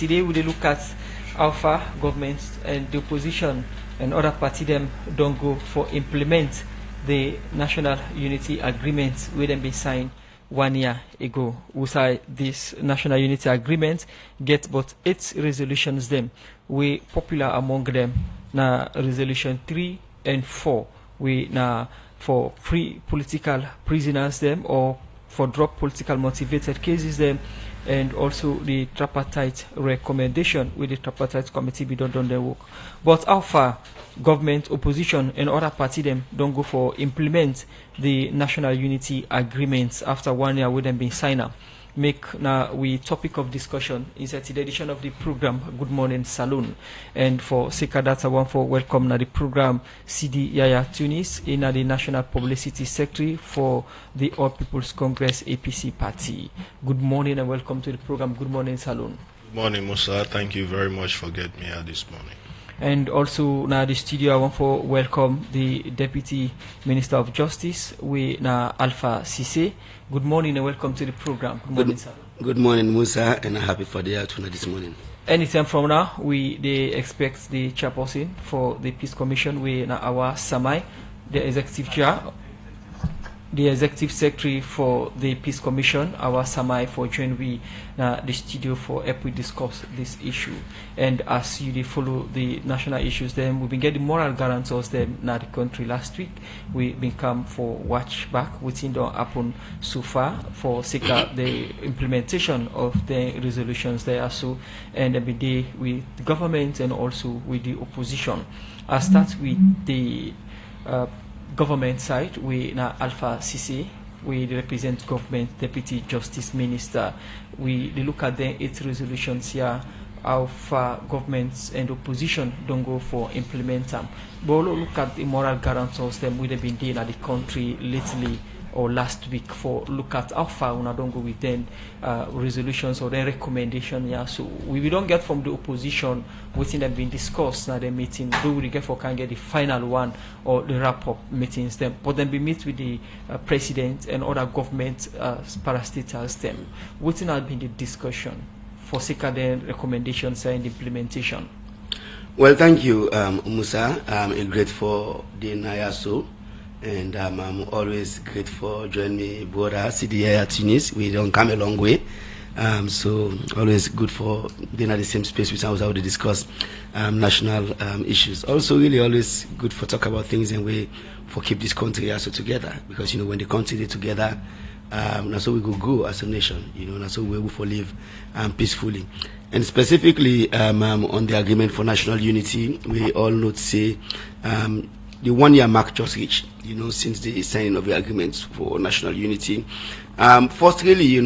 today we dey look at how far governments and the opposition and other party them don't go for implement the National Unity Agreement where them be signed 1 year ago. We say this National Unity Agreement get but 8 resolutions them. We popular among them na resolution 3 and 4. We na for free political prisoners them or for drop political motivated cases them, and also the tripartite recommendation with the tripartite committee be done their work. But how far government, opposition and other party them don't go for implement the National Unity Agreements after 1 year with them being signed up? Make now we topic of discussion is at the edition of the program Good Morning Saloon. And for Sika Data one for welcome na the program CD Yaya Tunis in the National Publicity Secretary for the All People's Congress APC party. Good morning and welcome to the program Good Morning Saloon. Good morning, Musa. Thank you very much for getting me here this morning. And also now the studio I want for welcome the Deputy Minister of Justice we na Alpha Cisse. Good morning and welcome to the program. Good morning, sir. Good morning, Musa, and I'm happy for the afternoon this morning. Anytime from now, they expect the chairperson for the Peace Commission, we na our Samai, the executive chair, the executive secretary for the Peace Commission, our Samai for join we the studio for help we discuss this issue. And as you they follow the national issues, then we've been getting moral guarantors them na the country last week. We've been come for watch back within don't happen so far for Sika the implementation of the resolutions there so, and every day with the government and also with the opposition. I start with the government side, we na Alpha Cisse, we represent government Deputy Justice Minister. We look at the 8 resolutions here, how far governments and opposition don't go for implement them. But also look at the moral guarantors them we have been doing at the country lately or last week for look at how far we don't go with them resolutions or their recommendation. Yeah, so we don't get from the opposition within them being discussed at the meeting. Do we get for can get the final one or the wrap up meetings them, but then we meet with the president and other government parastatals them. Within has been the discussion for Sika the recommendations and implementation. Well, thank you, Musa. I'm grateful for the NIASO. And I'm always grateful for joining me, brother CDA at Tunis. We don't come a long way. So always good for being at the same space with us how to discuss national issues. Also really always good for talk about things and way for keep this country also together. Because when the country is together, that's how we go grow as a nation. That's how we will for live peacefully. And specifically on the agreement for national unity, we all know to say the 1 year mark just reached, since the signing of the agreements for national unity. First, really,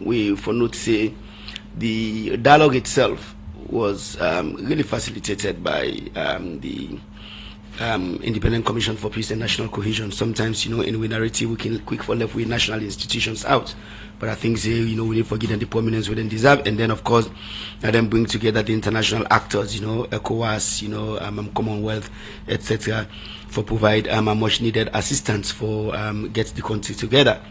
we for note say the dialogue itself was really facilitated by the Independent Commission for Peace and National Cohesion. Sometimes, in narrative, we can quick for left with national institutions out. But I think, we need to give them the prominence we then deserve. And then, of course, then bring together the international actors, ECOWAS, Commonwealth, etc., for provide much needed assistance for get the country together.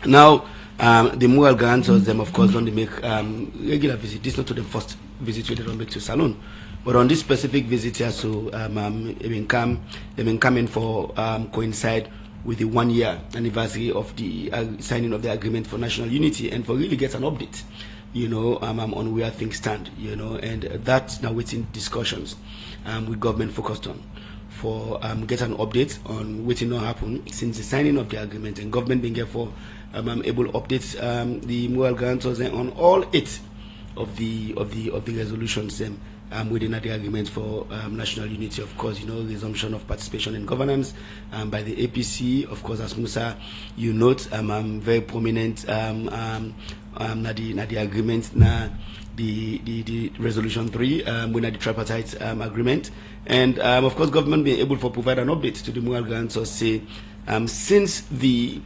Now, the moral guarantors, them, of course, don't make regular visit. This is not to the first visit we don't make to Salon. But on this specific visit here, so they've been coming for coincide with the 1 year anniversary of the signing of the agreement for national unity and for really get an update, on where things stand, and that's now waiting discussions with government focused on for get an update on what not happen since the signing of the agreement and government being able to update the moral guarantors on all 8 of the resolutions within the agreement for national unity. Of course, resumption of participation in governance by the APC. Of course, as Musa, you note, very prominent na the agreement na the resolution 3 when the tripartite agreement, and of course, government being able to provide an update to the moral guarantors. Say since the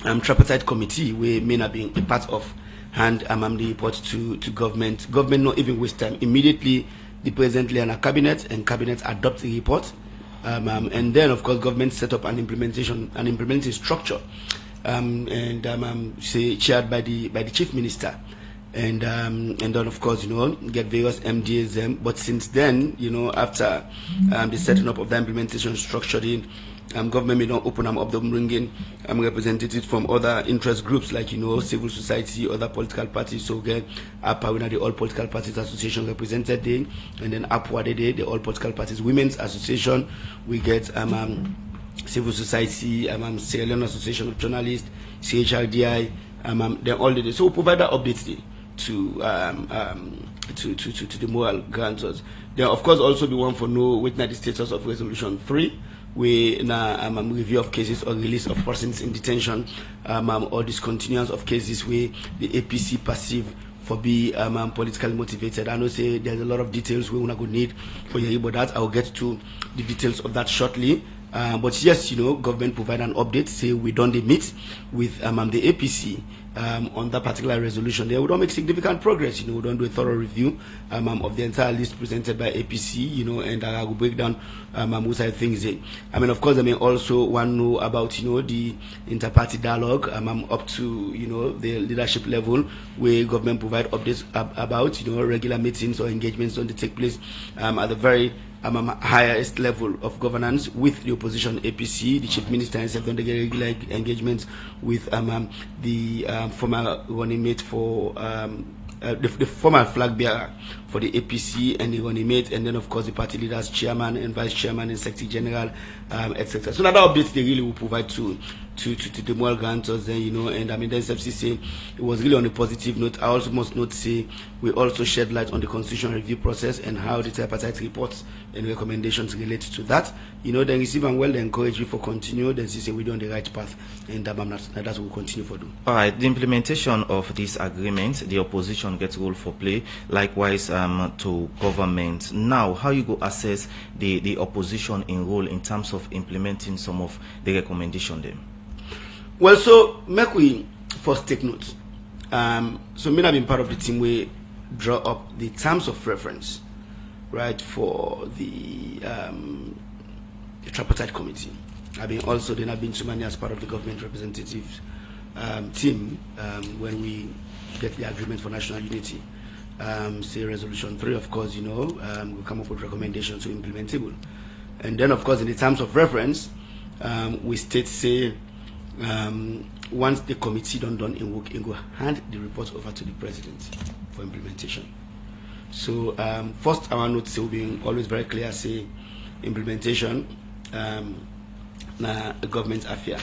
tripartite committee we may not be a part of hand the report to government not even waste time. Immediately the president lay on a cabinet and cabinet adopt the report, and then of course government set up an implementing structure say chaired by the chief minister and then of course, get various MDAs. But since then, after the setting up of the implementation structuring, government may not open up the bringing representatives from other interest groups like civil society, other political parties. So get APA, the All Political Parties Association represented there, and then APWA, the All Political Parties Women's Association. We get civil society, Sierra Leone Association of Journalists, CHRDI, then all the day. So we provide that update to the moral grantors. Then of course also we want to know witness the status of Resolution 3. We now review of cases or release of persons in detention or discontinuance of cases where the APC perceive for be politically motivated. I know say there's a lot of details we will need for you, but that I'll get to the details of that shortly. But yes, government provide an update, say we don't meet with the APC on that particular resolution. There we don't make significant progress. We don't do a thorough review of the entire list presented by APC. And I will break down most of the things. Of course, also want to know about the inter-party dialogue up to the leadership level, where government provide updates about regular meetings or engagements don't take place at the very highest level of governance with the opposition APC. The chief minister himself don't get regular engagements with the former running mate for the former flag bearer for the APC and the running mate, and then of course the party leaders, chairman and vice chairman and secretary general, etc. So another update they really will provide to the moral grantors, and the SFC say it was really on a positive note. I also must note say we also shed light on the constitutional review process and how the tripartite reports and recommendations relate to that. They receive and well, they encourage you for continue. Then say we're on the right path, and that's what we'll continue for do. All right, the implementation of this agreement, the opposition gets role for play. Likewise, to government. Now, how you go assess the opposition in role in terms of implementing some of the recommendation then? Well, so make we first take note. So me have been part of the team we draw up the terms of reference, right, for the tripartite committee. I've been to many as part of the government representative team when we get the agreement for national unity. Say Resolution 3, of course, we come up with recommendations to implementable. And then, of course, in the terms of reference, we state, say, once the committee done in work, it go hand the report over to the president for implementation. So, first, I want to say we're being always very clear, say, implementation, na a government affair,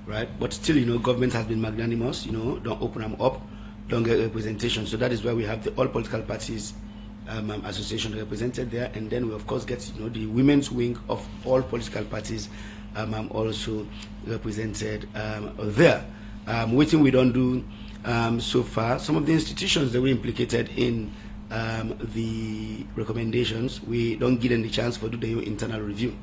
right? But still, government has been magnanimous, don't open them up, don't get representation. So that is why we have the all political parties association represented there, and then we of course get the women's wing of all political parties also represented there. Waiting we don't do so far. Some of the institutions that were implicated in the recommendations, we don't give them the chance for do the internal review.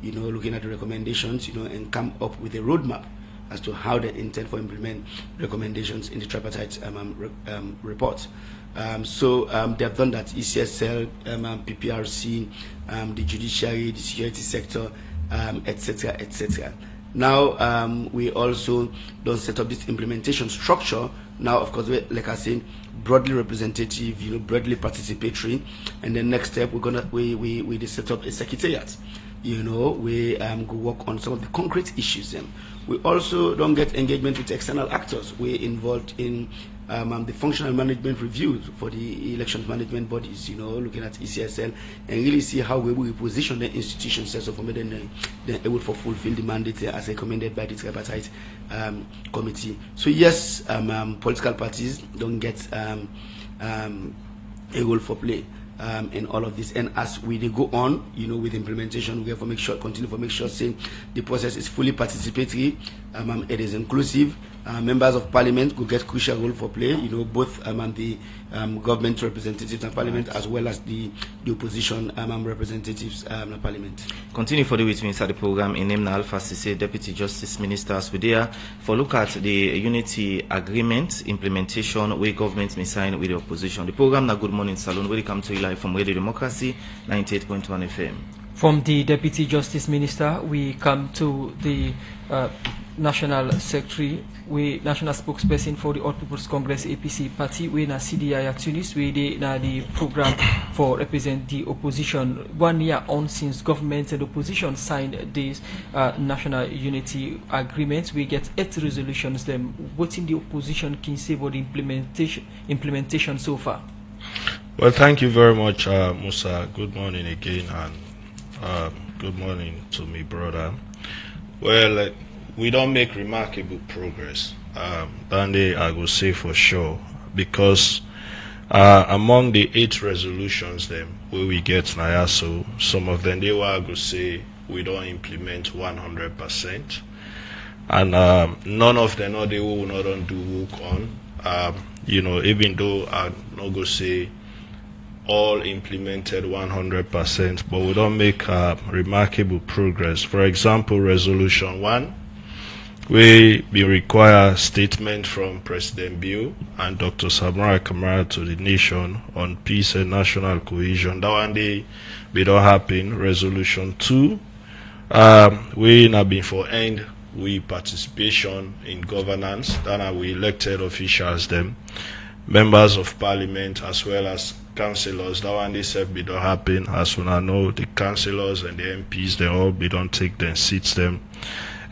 Looking at the recommendations, and come up with a roadmap as to how they intend for implement recommendations in the tripartite report. So they have done that, ECSL, PPRC, the judiciary, the security sector, etc., etc. Now we also don't set up this implementation structure. Now, of course, like I said, broadly representative, broadly participatory, and then next step we set up a secretariat. We go work on some of the concrete issues. We also don't get engagement with external actors. We're involved in the functional management reviews for the elections management bodies, looking at ECSL and really see how we will position the institutions so for then able to fulfill the mandate as recommended by the tripartite committee. So yes, political parties don't get a role for play in all of this, and as we go on, with implementation, we have to continue to make sure, saying the process is fully participatory, it is inclusive. Members of parliament will get crucial role for play, both the government representatives in parliament as well as the opposition representatives in parliament. Continue for the with me inside the program in name Alpha CC Deputy Justice Minister as we there for look at the unity agreement implementation where government may sign with the opposition. The program now Good Morning Salon, welcome to you live from Radio Democracy 98.1 FM. From the Deputy Justice Minister, we come to the National Secretary, National Spokesperson for the All People's Congress APC party. We na CDI Tunis, we the program for represent the opposition. 1 year on since government and opposition signed this National Unity Agreement, we get 8 resolutions. Them, what in the opposition can say about the implementation so far? Well, thank you very much, Musa. Good morning again, and good morning to me, brother. Well, we don't make remarkable progress, Dande, I will say for sure, because among the 8 resolutions them where we get now, so some of them they will I go say we don't implement 100%, and none of them they will not do work on. You know, even though I not go say all implemented 100%, but we don't make remarkable progress. For example, Resolution 1, we require a statement from President Bill and Dr. Samara Kamara to the nation on peace and national cohesion. That one day we don't happen. Resolution 2, we have been for end we participation in governance. That are we elected officials, them members of parliament as well as councillors. That one they said be don't happen. As soon as know the councillors and the MPs, they all be don't take them seats them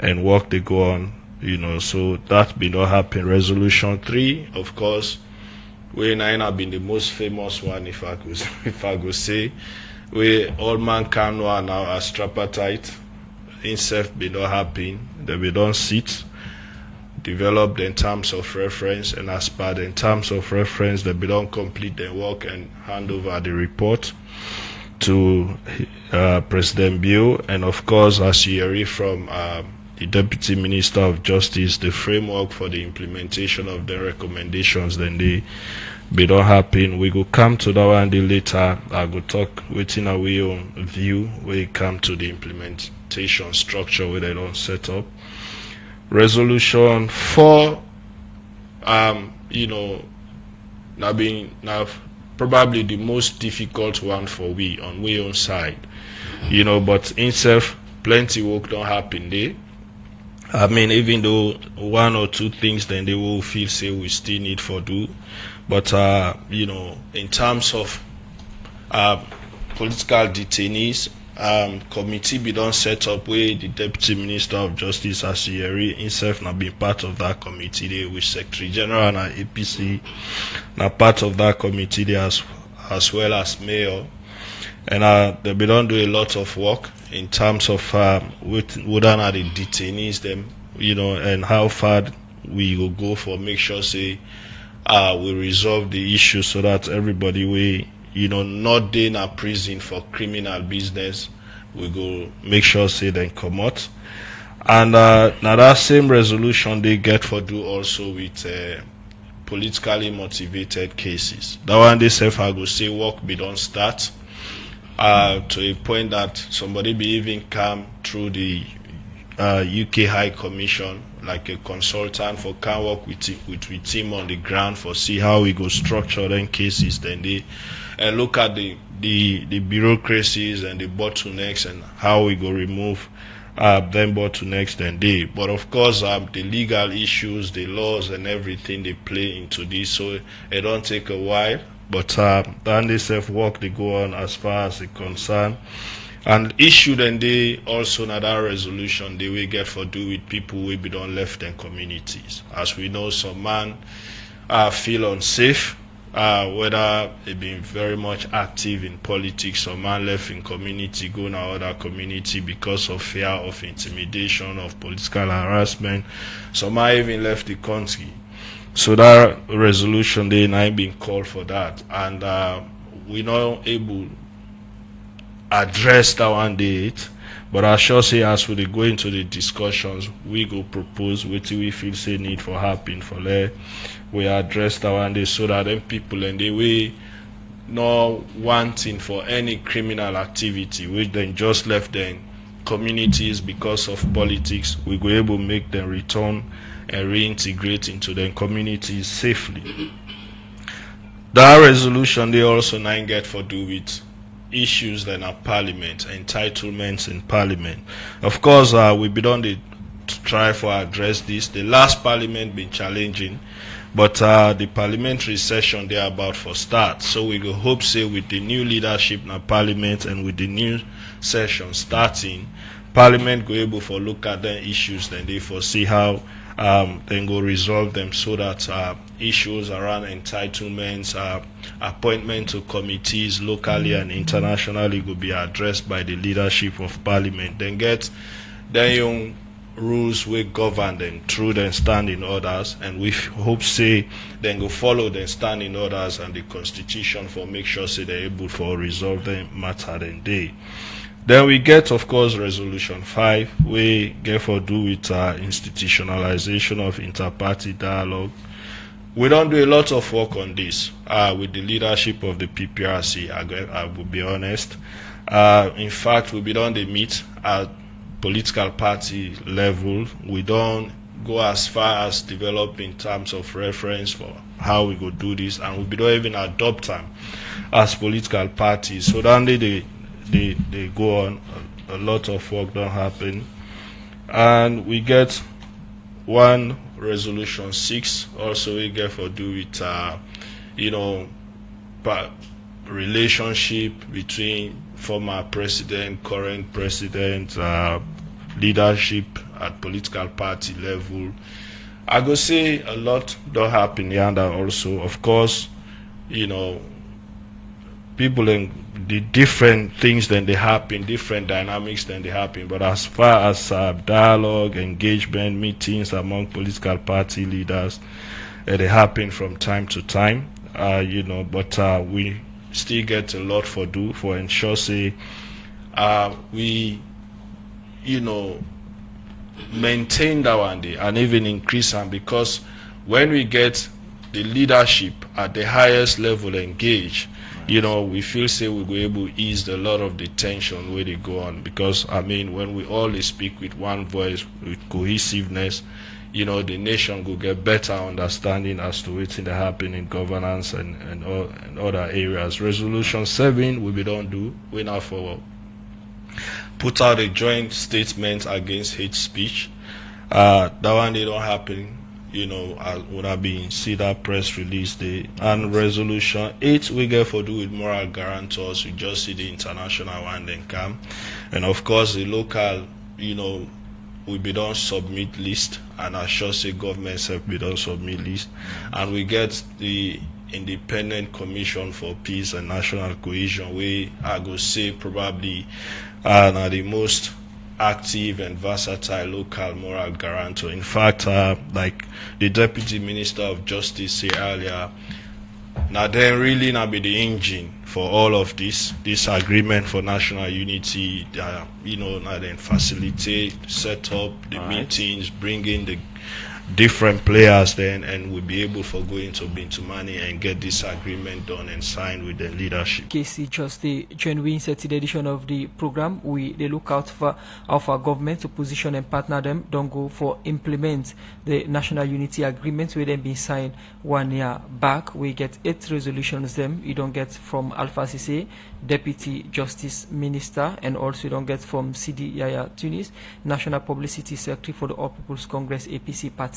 and work they go on, you know, so that be not happen. Resolution 3, of course, we have been the most famous one, if I could say, we all man can know now as tripartite. Inself be not happen, they be don't sit developed in terms of reference, and as per the terms of reference they be don't complete their work and hand over the report to President Bill. And of course, as you hear from the Deputy Minister of Justice, the framework for the implementation of the recommendations, then they be don't happen. We go come to that one later. I go talk within our own view when it come to the implementation structure where they don't set up. Resolution 4, you know, now probably the most difficult one for we on we own side, you know, but in self plenty work don't happen there. I mean, even though 1 or 2 things then they will feel say we still need for do, but you know, in terms of political detainees, committee be done set up where the Deputy Minister of Justice Asiyeri himself now been part of that committee there, with Secretary General and APC now part of that committee there as well as Mayor, and they be done do a lot of work in terms of whether the detainees them, you know, and how far we will go for make sure say we resolve the issue so that everybody we, you know, not in a prison for criminal business, we go make sure say then come out. And now that same resolution they get for do also with politically motivated cases. That one they say I go say work be don't start to a point that somebody be even come through the UK High Commission like a consultant for can work with team on the ground for see how we go structure them cases, then they and look at the bureaucracies and the bottlenecks and how we go remove them bottlenecks then they. But of course the legal issues, the laws and everything they play into this, so it don't take a while. But then they self work they go on as far as it concern. And issue then they also another resolution they will get for do with people will be done left in communities. As we know, some man feel unsafe, whether they been very much active in politics, some man left in community, go to other community because of fear of intimidation, of political harassment. Some man even left the country. So that resolution they now been called for that, and we not able address that one date, but I sure say as we go into the discussions, we go propose what we feel say need for happen for there. We address that one day so that them people and they way not wanting for any criminal activity, which then just left them communities because of politics, we go able to make them return and reintegrate into their communities safely. That resolution they also now get for do with issues then at Parliament, entitlements in Parliament. Of course, we be done to try for address this. The last Parliament been challenging, but the parliamentary session they are about for start. So we go hope say with the new leadership in Parliament and with the new session starting, Parliament go able for look at the issues, then they foresee how then go resolve them, so that issues around entitlements, appointment to committees locally and internationally will be addressed by the leadership of Parliament. Then get their young rules we govern them through the standing orders, and we hope say then go follow the standing orders and the constitution for make sure say they're able for resolve the matter then day. Then we get, of course, resolution 5 we get for do with institutionalization of inter-party dialogue. We don't do a lot of work on this with the leadership of the PPRC, I will be honest. In fact, we don't meet at political party level. We don't go as far as develop in terms of reference for how we go do this, and we don't even adopt them as political parties. So then they go on, a lot of work don't happen. And we get one resolution 6 also we get for do with relationship between former president, current president, leadership at political party level. I go say a lot don't happen here, and also of course people in the different things then they happen, different dynamics then they happen. But as far as dialogue, engagement, meetings among political party leaders, they happen from time to time, but we still get a lot for do for ensure say we maintain that one day and even increase them, because when we get the leadership at the highest level engaged, we feel say we'll be able to ease a lot of the tension where they go on. Because when we all speak with one voice, with cohesiveness, the nation will get better understanding as to what's in the happen in governance and other areas. Resolution 7 we don't do. We now for put out a joint statement against hate speech. That one they don't happen. Would have been see that press release day. And resolution 8 we get for do with moral guarantors. We just see the international one then come, and of course the local, we be done submit list, and I sure say governments have be done submit list, and we get the Independent Commission for Peace and National Cohesion. We I go say probably now the most active and versatile local moral guarantor. In fact, like the Deputy Minister of Justice said earlier, now then really now be the engine for all of this agreement for national unity. Now then facilitate, set up the meetings, bring in the different players then, and we'll be able for going to Bintumani and get this agreement done and signed with the leadership. KC, just the genuine 30th edition of the program, they look out for our government to position and partner them, don't go for implement the national unity agreement with them being signed 1 year back. We get 8 resolutions them you don't get from Alpha CC, Deputy Justice Minister, and also you don't get from CD Yaya Tunis, National Publicity Secretary for the All People's Congress APC party.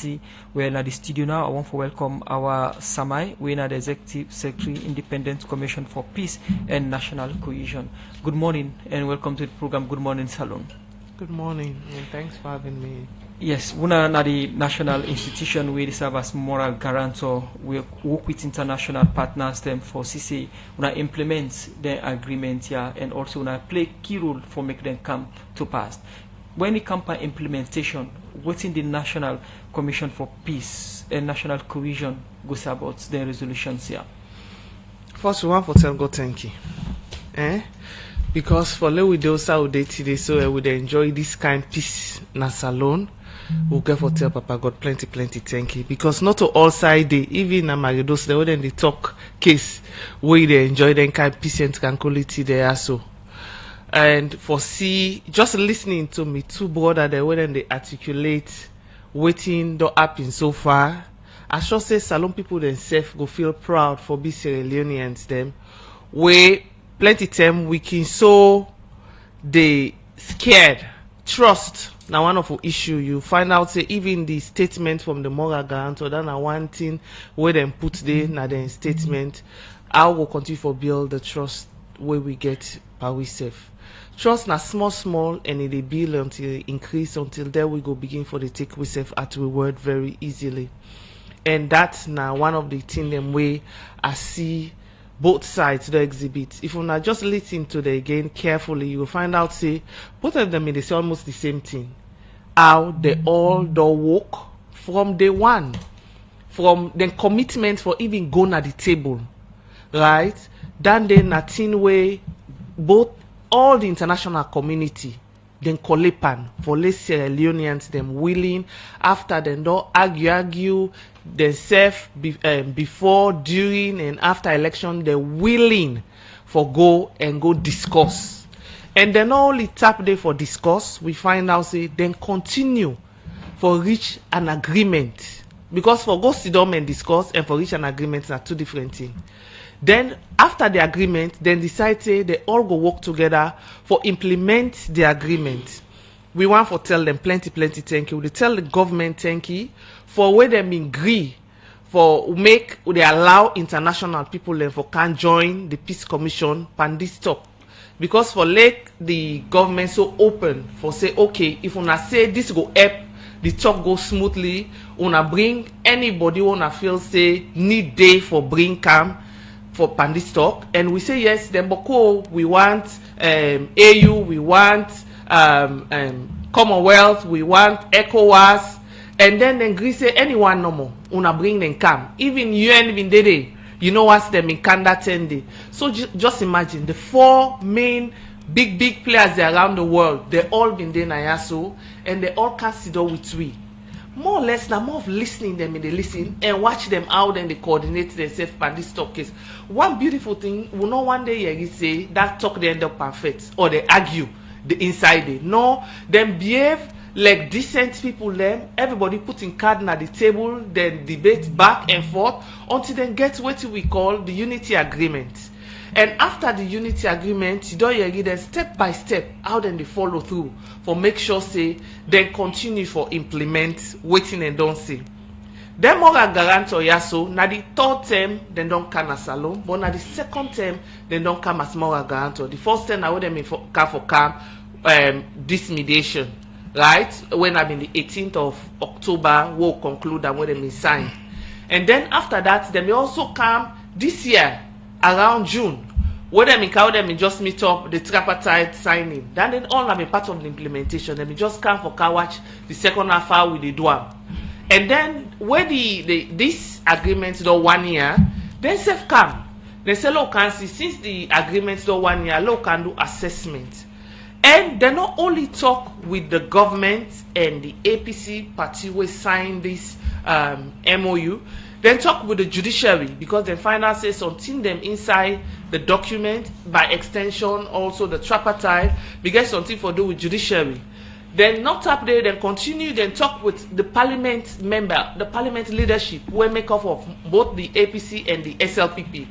We're in the studio now. I want to welcome our Samai. We're the Executive Secretary, Independent Commission for Peace and National Cohesion. Good morning and welcome to the program. Good morning, Salon. Good morning and thanks for having me. Yes, we are the national institution where we serve as moral guarantor. We work with international partners them for CC. We implement the agreement here, and also we play key role for make them come to pass. When it comes to implementation, what's in the National Commission for Peace and National Cohesion goes about the resolutions here? First, we want to tell God thank you. Because for we do Saudi today, so I would enjoy this kind of peace na salon. We'll get for tell Papa God plenty thank you. Because not to all side they, even na Maridos, they wouldn't they talk case where they enjoy the kind of peace and tranquility there so. And for just listening to me, two brothers, they wouldn't they articulate waiting don't happen so far. I should say Salon people themselves go feel proud for being Sierra Leoneans them. Where plenty time we can so they scared. Trust now one of the issue you find out say even the statement from the moral guarantor that na one thing where them put there na the statement how will continue for build the trust where we get by we safe. Trust na small and it dey build until it increase until there we go begin for the take we safe at we word very easily. And that's now one of the thing them way I see both sides the exhibit. If you not just listen to the again carefully, you will find out say both of them they say almost the same thing. How they all do work from day one, from the commitment for even going at the table, right? Then they nothing way both all the international community then pan for less Sierra Leoneans them willing after them don't argue themselves before, during and after election they're willing for go discuss. And then not only tap there for discuss, we find out say then continue for reach an agreement. Because for go sit down and discuss and for reach an agreement are two different things. Then after the agreement, then decide say they all go work together for implement the agreement. We want for tell them plenty thank you. We tell the government thank you for where them agree for make they allow international people then for can join the peace commission pan this stop. Because for let the government so open for say okay if una say this go help the talk go smoothly, una bring anybody wanna feel say need day for bring calm for pandis talk and we say yes then boko we want AU, we want Commonwealth, we want ECOWAS, and then agree say anyone no more una bring them come even UN even day you know what's them in Kanda 10 day. So just imagine the four main big players around the world, they all been there na so and they all consider with we. More or less now more of listening them in the listen and watch them out and they coordinate themselves by this talk case. One beautiful thing we know one day you say that talk they end up perfect or they argue the inside day. No, them behave like decent people them, everybody putting card at the table, then debate back and forth until then get what we call the unity agreement. And after the unity agreement, you don't hear them step by step how then they follow through for make sure say then continue for implement waiting and don't say. Then moral guarantor yaso na the third term then don't come as alone, but na the second term then don't come as moral guarantor. The first term I would them come this mediation, right? When I'm in the 18th of October, we'll conclude and when them sign. And then after that, they may also come this year around June, where them just meet up the tripartite signing. Then all have been part of the implementation. They may just come for car watch the second half hour with the DUAM. And then where this agreement do 1 year, then self come. They say look can see since the agreement do 1 year, look can do assessment. And they not only talk with the government and the APC party will sign this MOU, then talk with the judiciary because they find out say something them inside the document, by extension also the tripartite, because something for do with judiciary. Then not up there, then continue, then talk with the parliament member, the parliament leadership, will make up of both the APC and the SLPP.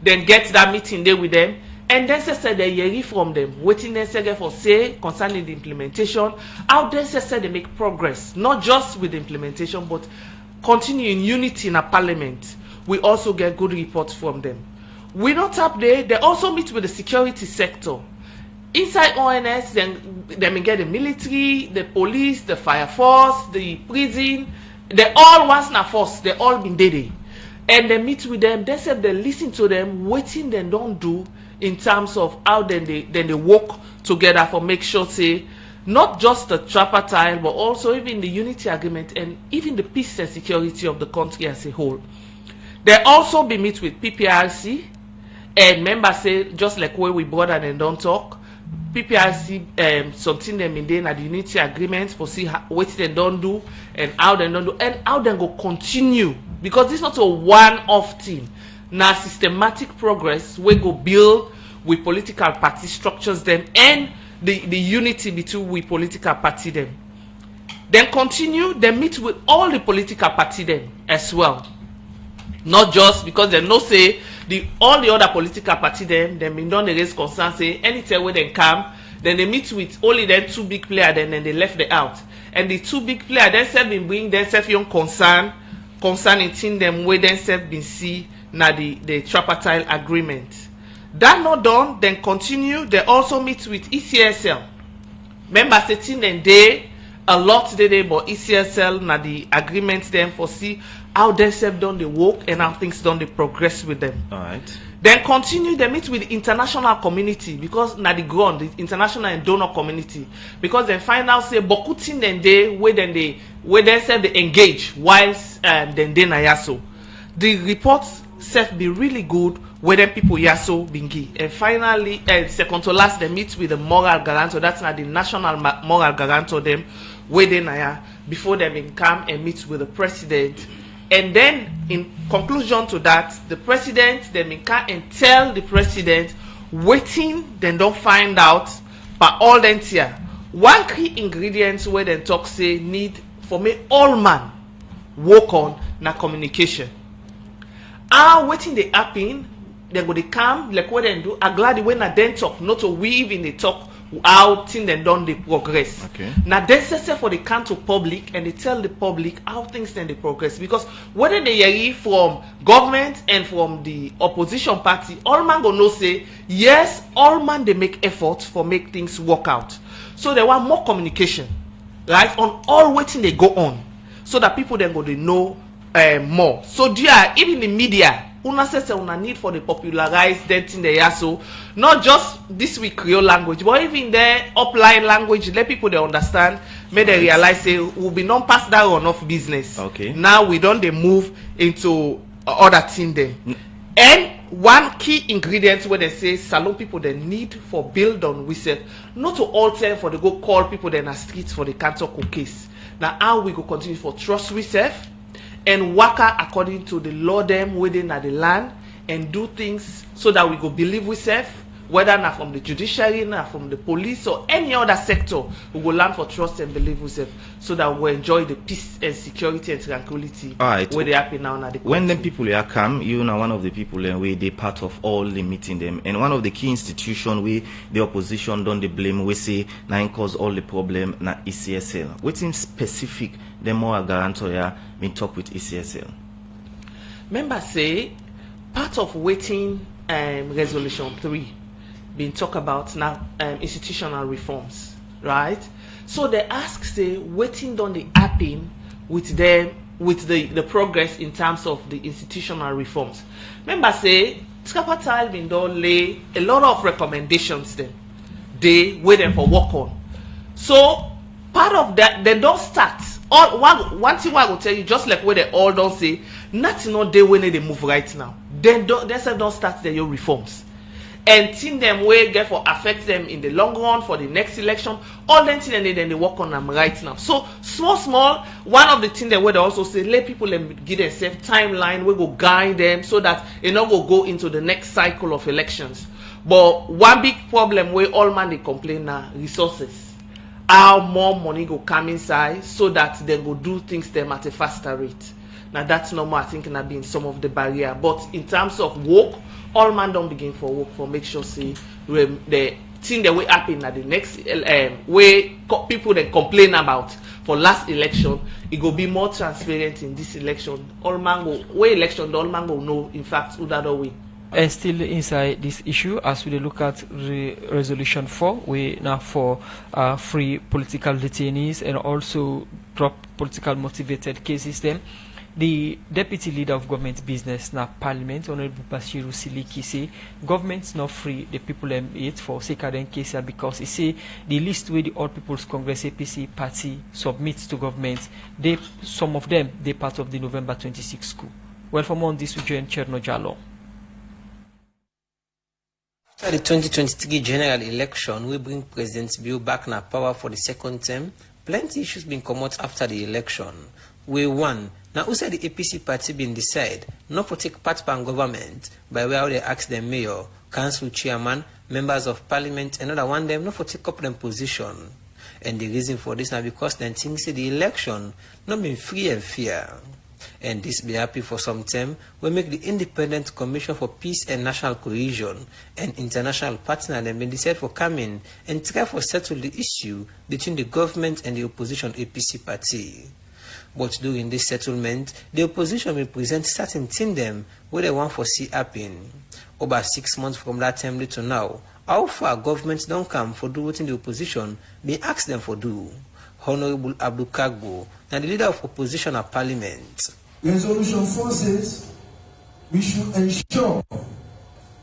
Then get that meeting there with them, and then say they hear from them, waiting then say for say concerning the implementation, how then say they make progress, not just with the implementation, but continue in unity in a parliament. We also get good reports from them. We not up there, they also meet with the security sector. Inside ONS, then they may get the military, the police, the fire force, the prison. They all once na force. They all been there. And they meet with them. They said they listen to them, waiting they don't do in terms of how then they work together for make sure say not just the tripartite but also even the unity agreement and even the peace and security of the country as a whole. They also be meet with PPRC and members say just like where we brought and don't talk. PPRC something them in there at the unity agreement for see what they don't do and how they don't do and how they go continue because this is not a one-off thing. Now systematic progress we go build with political party structures them and the unity between we political party them. Then continue, they meet with all the political party them as well. Not just because they know say all the other political party them been done the raise concern say anytime where they come, then they meet with only them 2 big players, then they left the out. And the 2 big players themselves been bring themselves young concerning thing them where themselves been see na the tripartite agreement. That not done, then continue. They also meet with ECSL. Remember, sitting then they a lot today, but ECSL na the agreement them for see how themselves done the work and how things done the progress with them. All right. Then continue. They meet with the international community because na the ground, the international and donor community, because then find out say beaucoup thing then they where themselves they engage whilst then they na yaso. The reports self be really good where them people yaso bingi. And finally, second to last, they meet with the moral guarantor. That's not the national moral guarantor them where they na before they bin come and meet with the president. And then in conclusion to that, the president they bin come and tell the president waiting then don't find out but all them here. One key ingredient where they talk say need for me all man work on na communication. Waiting they happen, they go they come like what they do. I'm glad when I then talk, not to weave in the talk how things then done the progress. Okay. Now they say for the come to public and they tell the public how things then they progress, because whether they hear from government and from the opposition party, all man go know say yes, all man they make effort for make things work out. So they want more communication, right, on all waiting they go on, so that people then go they know more. So dear, even the media, una says una need for the popularize that thing they are, so not just this week Creole language, but even the upline language, let people they understand, may they realize say we'll be non past that run off business. Okay. Now we don't they move into other thing then. And one key ingredient where they say salon people they need for build on research, not to alter for the go call people then a streets for the cancer case. Now how we go continue for trust research and work according to the law them within the land and do things so that we go believe we serve, whether not from the judiciary, not from the police or any other sector, we will learn for trust and believe we serve, so that we enjoy the peace and security and tranquility where they happen now. When them people here come, you know one of the people where they part of all the meeting them, and one of the key institutions where the opposition don't they blame, we say now cause all the problem na ECSL. What's in specific the more guarantor here been talk with ECSL? Member say part of waiting resolution 3 been talk about now institutional reforms, right? So they ask say waiting on the happen with them with the progress in terms of the institutional reforms. Member say tripartite been done lay a lot of recommendations then they waiting for work on. So part of that they don't start. All one thing I will tell you, just like where they all don't say, nothing not they when they move right now. Then they say don't start their reforms. And think them way get for affect them in the long run for the next election. All them things and then they work on them right now. So small, one of the things that where they also say let people give themselves timeline, we go guide them so that you know go into the next cycle of elections. But one big problem where all man they complain now, resources. How more money go come inside so that they go do things them at a faster rate. Now that's normal, I think, being some of the barrier. But in terms of work, all man don't begin for work for make sure say the thing that will happen at the next way people they complain about for last election, it will be more transparent in this election. All man go way election, the all man go know in fact who that way. And still inside this issue, as we look at resolution 4, we now for free political detainees and also drop political motivated cases them. The deputy leader of government business now parliament, Honorable Bashiru Siliki, say government's not free the people it for second case because he say the list where the All People's Congress APC party submits to government, they some of them they part of the November 26 school. Well, for more on this we join Cherno Jalo. After the 2023 general election, we bring President Bill back in power for the second term. Plenty issues been come out after the election. We won. Now, who said the APC party been decide not to take part in government by where they ask the mayor, council chairman, members of parliament, and other one them not to take up them position. And the reason for this now because then things say the election not been free and fair. And this be happy for some time, we make the Independent Commission for Peace and National Cohesion and international partner them been decided for coming and try for settle the issue between the government and the opposition APC party. But during this settlement, the opposition will present certain things them where they want for see happen. Over 6 months from that time to now, how far governments don't come for do what in the opposition may ask them for do. Honorable Abdul, now the leader of opposition at Parliament. Resolution 4 says we should ensure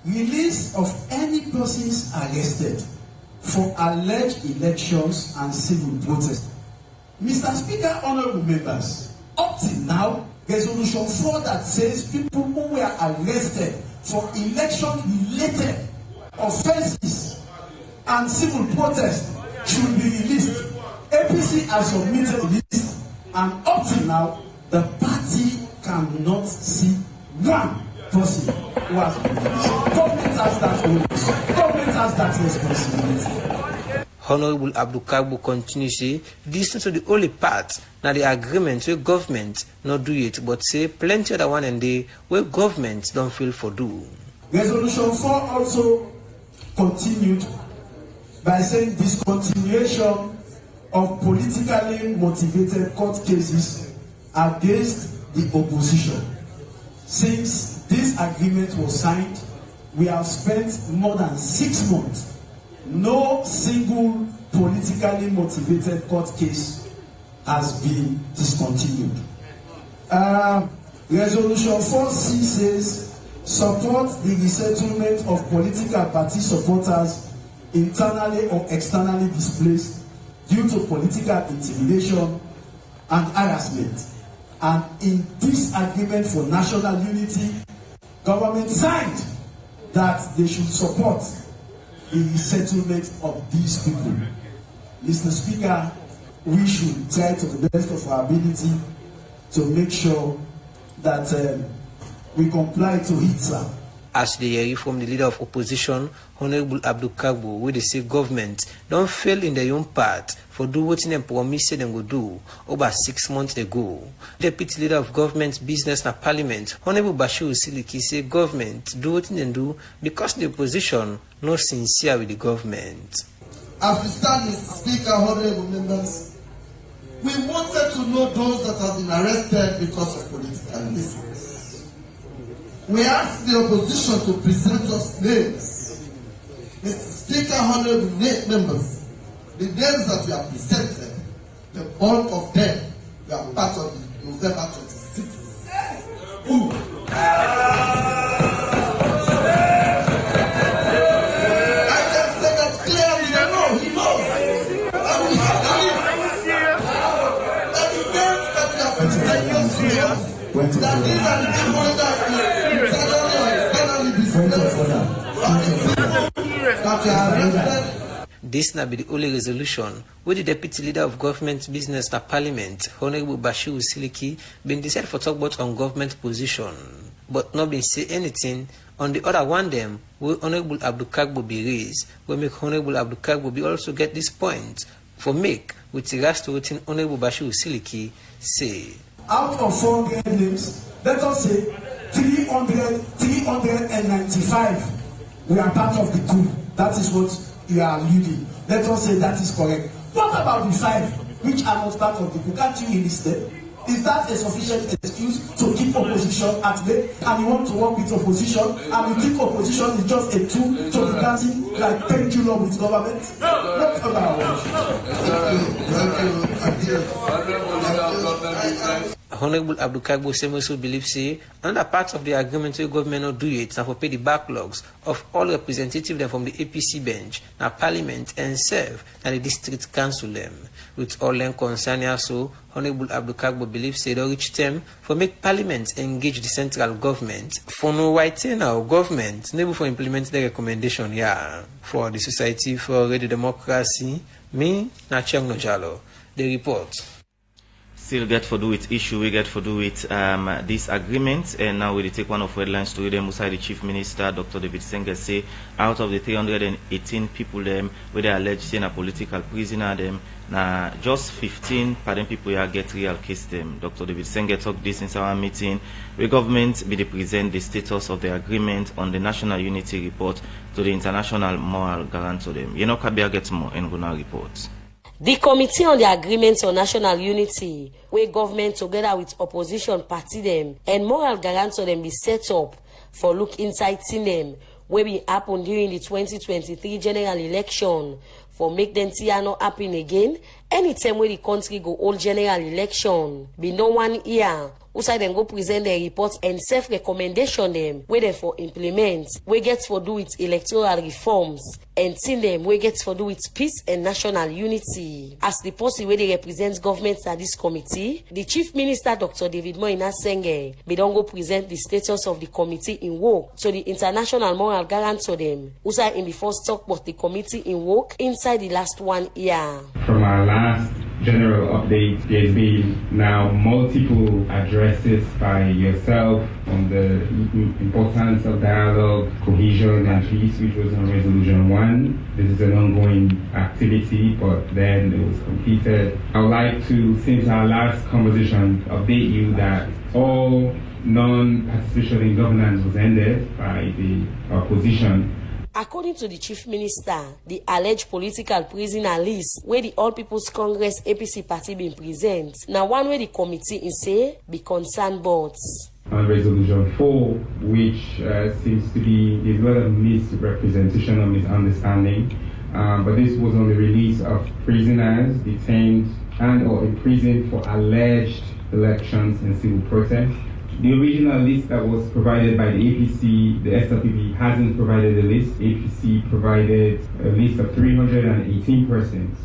release of any persons arrested for alleged elections and civil protest. Mr. Speaker, honorable members, up till now, Resolution 4 that says people who were arrested for election-related offences and civil protest should be released. APC has submitted a list, and up till now, the party cannot see one person who has been released. Government has that onus. Government has that responsibility. Honorable Abdul continues say this is not the only part. Now the agreement where government not do it, but say plenty other one and day where government don't feel for do. Resolution 4 also continued by saying discontinuation of politically motivated court cases against the opposition. Since this agreement was signed, we have spent more than 6 months. No single politically motivated court case has been discontinued. Resolution 4C says support the resettlement of political party supporters internally or externally displaced due to political intimidation and harassment. And in this agreement for national unity, government signed that they should support the resettlement of these people. Mr. Speaker, we should try to the best of our ability to make sure that we comply to HITSA. As they hear from the leader of opposition, Honorable Abdul, where they say government don't fail in their own part for do what them promise them will do over 6 months ago. Deputy leader of government business na Parliament, Honorable Bashir Siliki, say government do what they do because the opposition not sincere with the government. As we stand, Mr. Speaker, honorable members, we wanted to know those that have been arrested because of political reasons. We asked the opposition to present us names. Mr. Speaker, honorable members, the names that we have presented, the bulk of them were part of the November 26th. Who? This now be the only resolution where the deputy leader of government business na Parliament, Honorable Bashir Siliki, been decided for talk about on government position, but not been say anything on the other one them where Honorable Abdul be raised, where make Honorable Abdul be also get this point for make with regards to what Honorable Bashir Siliki say. Out of 400 names, let us say 395 we are part of the group. That is what you are alluding. Let us say that is correct. What about the 5 which are not part of the group? Can't you release them? Is that a sufficient excuse to keep opposition at bay? And you want to work with opposition, and you think opposition is just a tool to be dancing like pendulum with government? What about it? Honorable Abdul Semoso believes say another part of the agreement where government not do it and for pay the backlogs of all representatives from the APC bench, now Parliament and serve and the district council them. With all them concern also, Honorable Abdul believes say they reach them for make Parliament engage the central government for no right now government never for implement the recommendation for the Society for Radio Democracy. Me, Nachang Nojalo. The report. still get for do with issue, we get for do with this agreement, and now we take one of headlines to them. Usai the Chief Minister, Dr. David Senge, say out of the 318 people them where they alleged saying a political prisoner them, now just 15 pardon people here get real case them. Dr. David Senge talked this in our meeting where government be present the status of the agreement on the National Unity Report to the International Moral Guarantor them. You know, Kabia gets more in Guna reports. The Committee on the Agreements on National Unity, where government together with opposition party them and moral guarantor them be set up for look inside them, where be happen during the 2023 general election for make them not happen again. Anytime where the country go hold general election, be no 1 year. Usai then go present their reports and self-recommendation them where they for implement, where gets for do with electoral reforms, and see them where gets for do with peace and national unity. As the policy where they represent governments at this committee, the Chief Minister Dr. David Moina Senge be don't go present the status of the committee in work to the International Moral Guarantor them. Usai in the first talk about the committee in work inside the last 1 year. From our last general update, there's been now multiple addresses by yourself on the importance of dialogue, cohesion and peace, which was on Resolution 1. This is an ongoing activity, but then it was completed. I would like to, since our last conversation, update you that all non-participation in governance was ended by the opposition. According to the Chief Minister, the alleged political prisoner list where the All People's Congress APC party been present, now one way the committee is say be concerned about. On Resolution 4, which seems to be, there's a lot of misrepresentation or misunderstanding, but this was on the release of prisoners detained and or imprisoned for alleged elections and civil protests. The original list that was provided by the APC, the SLPP hasn't provided a list. APC provided a list of 318 persons.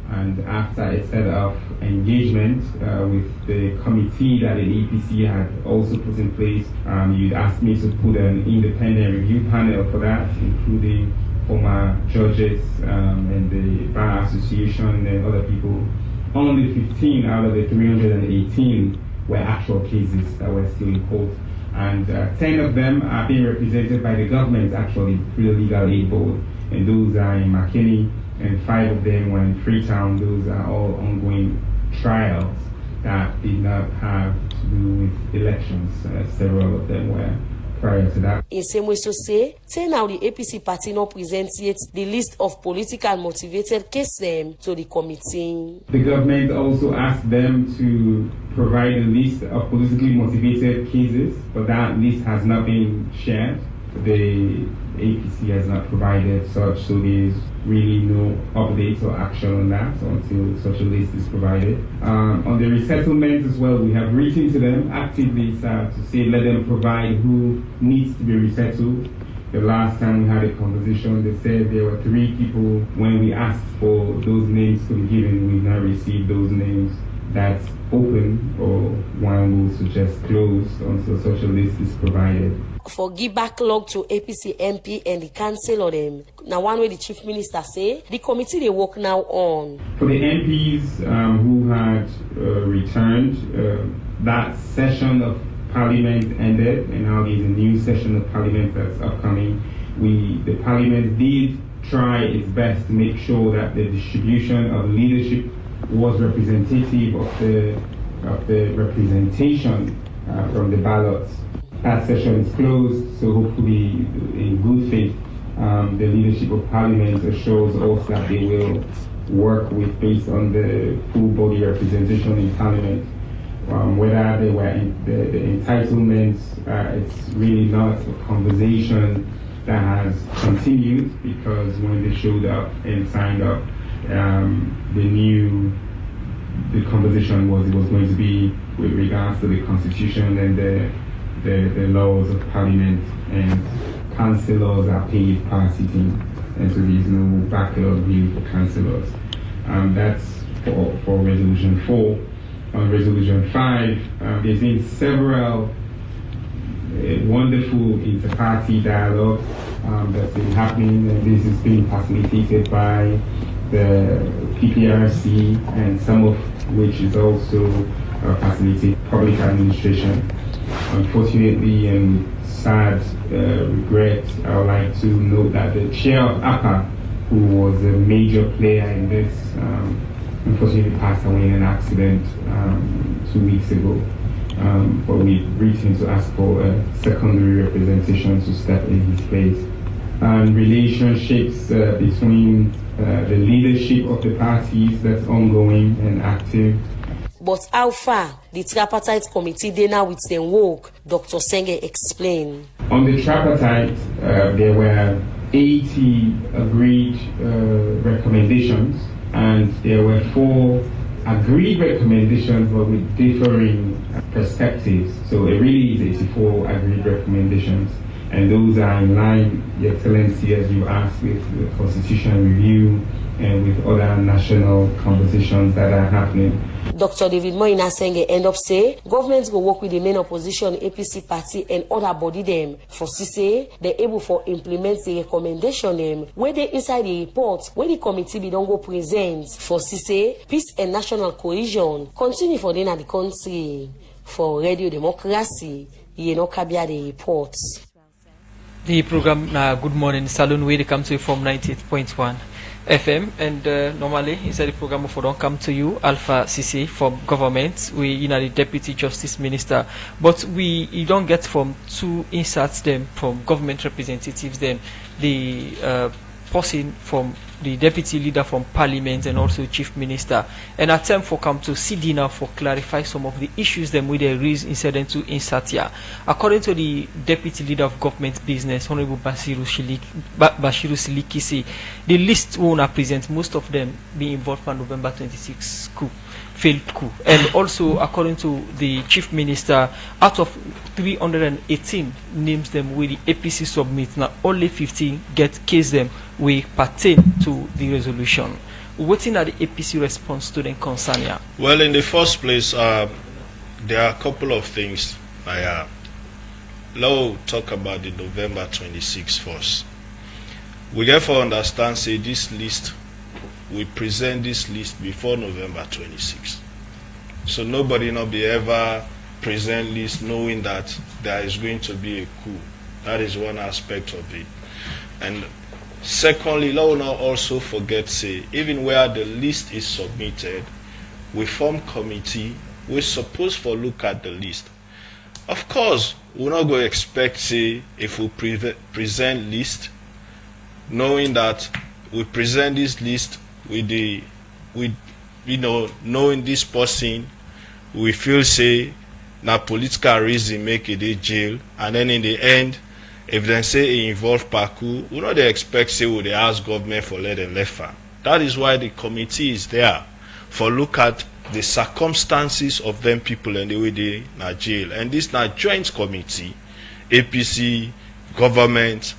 And after a set of engagement with the committee that the APC had also put in place, you'd asked me to put an independent review panel for that, including former judges and the Bar Association and other people. Only 15 out of the 318 were actual cases that were still in court, and 10 of them are being represented by the government actually through the Legal Aid Board, and those are in McKinney, and 5 of them were in Freetown. Those are all ongoing trials that did not have to do with elections. Several of them were prior to that. In same way, so say, now the APC party not presents yet the list of political motivated cases to the committee. The government also asked them to provide a list of politically motivated cases, but that list has not been shared. The APC has not provided such, so there's really no updates or action on that until such a list is provided. On the resettlement as well, we have written to them actively to say let them provide who needs to be resettled. The last time we had a conversation, they said there were 3 people. When we asked for those names to be given, we've not received those names. That's open, or one will suggest closed until such a list is provided. For give backlog to APC MP and the council of them. Now one way the Chief Minister say, the committee they work now on. For the MPs who had returned, that session of Parliament ended, and now there's a new session of Parliament that's upcoming. The Parliament did try its best to make sure that the distribution of leadership was representative of the representation from the ballots. That session is closed, so hopefully in good faith, the leadership of Parliament assures us that they will work with based on the full body representation in Parliament. Whether they were the entitlements, it's really not a conversation that has continued, because when they showed up and signed up, the conversation was going to be with regards to the Constitution and the laws of Parliament, and councillors are paid per sitting, and so there's no backlog view for councillors. That's for Resolution 4. On Resolution 5, there's been several wonderful inter-party dialogue that's been happening, and this is being facilitated by the PPRC, and some of which is also facilitate public administration. Unfortunately and sad regret, I would like to note that the chair of APA, who was a major player in this, unfortunately passed away in an accident 2 weeks ago. But we've reached him to ask for a secondary representation to step in his place. And relationships between the leadership of the parties, that's ongoing and active. But how far the tripartite committee they now with them work, Dr. Senge explained. On the tripartite, there were 80 agreed recommendations, and there were 4 agreed recommendations but with differing perspectives. So it really is 84 agreed recommendations, and those are in line, Your Excellency, as you asked, with the Constitutional Review and with other national conversations that are happening. Dr. David Moina Senge end up say governments will work with the main opposition APC party and other body them for say they're able for implement the recommendation them where they inside the report where the committee be don't go present for say peace and national cohesion continue for them at the country. For Radio Democracy, Kabia the reports. The program Good Morning Saloon where they come to you from 98.1 FM, and normally inside the program if we don't come to you Alpha CC from government, we the Deputy Justice Minister, but you don't get from 2 inserts them from government representatives, then the person from the Deputy Leader from Parliament and also Chief Minister, and attempt for come to sit now for clarify some of the issues them with the raise incident to insert here. According to the Deputy Leader of Government Business, Honorable Bashiru Siliki, say the list will present most of them being involved in November 26 coup. Failed coup. And also according to the Chief Minister, out of 318 names them with the APC submit, now only 15 get case them we pertain to the resolution. Waiting at the APC response to the concern here? Well, in the first place, there are a couple of things. Now talk about the November 26 first. We therefore understand, say this list, we present this list before November 26. So nobody not be ever present list knowing that there is going to be a coup. That is one aspect of it. And secondly, let us also forget, say, even where the list is submitted, we form committee, we're supposed to look at the list. Of course, we're not going to expect, say, if we present list, knowing that we present this list knowing this person, we feel say na political reason make it a jail, and then in the end, if they say it involve parkour, we not they expect say we they ask government for let them left farm. That is why the committee is there for look at the circumstances of them people and the way they na jail. And this na joint committee, APC, government,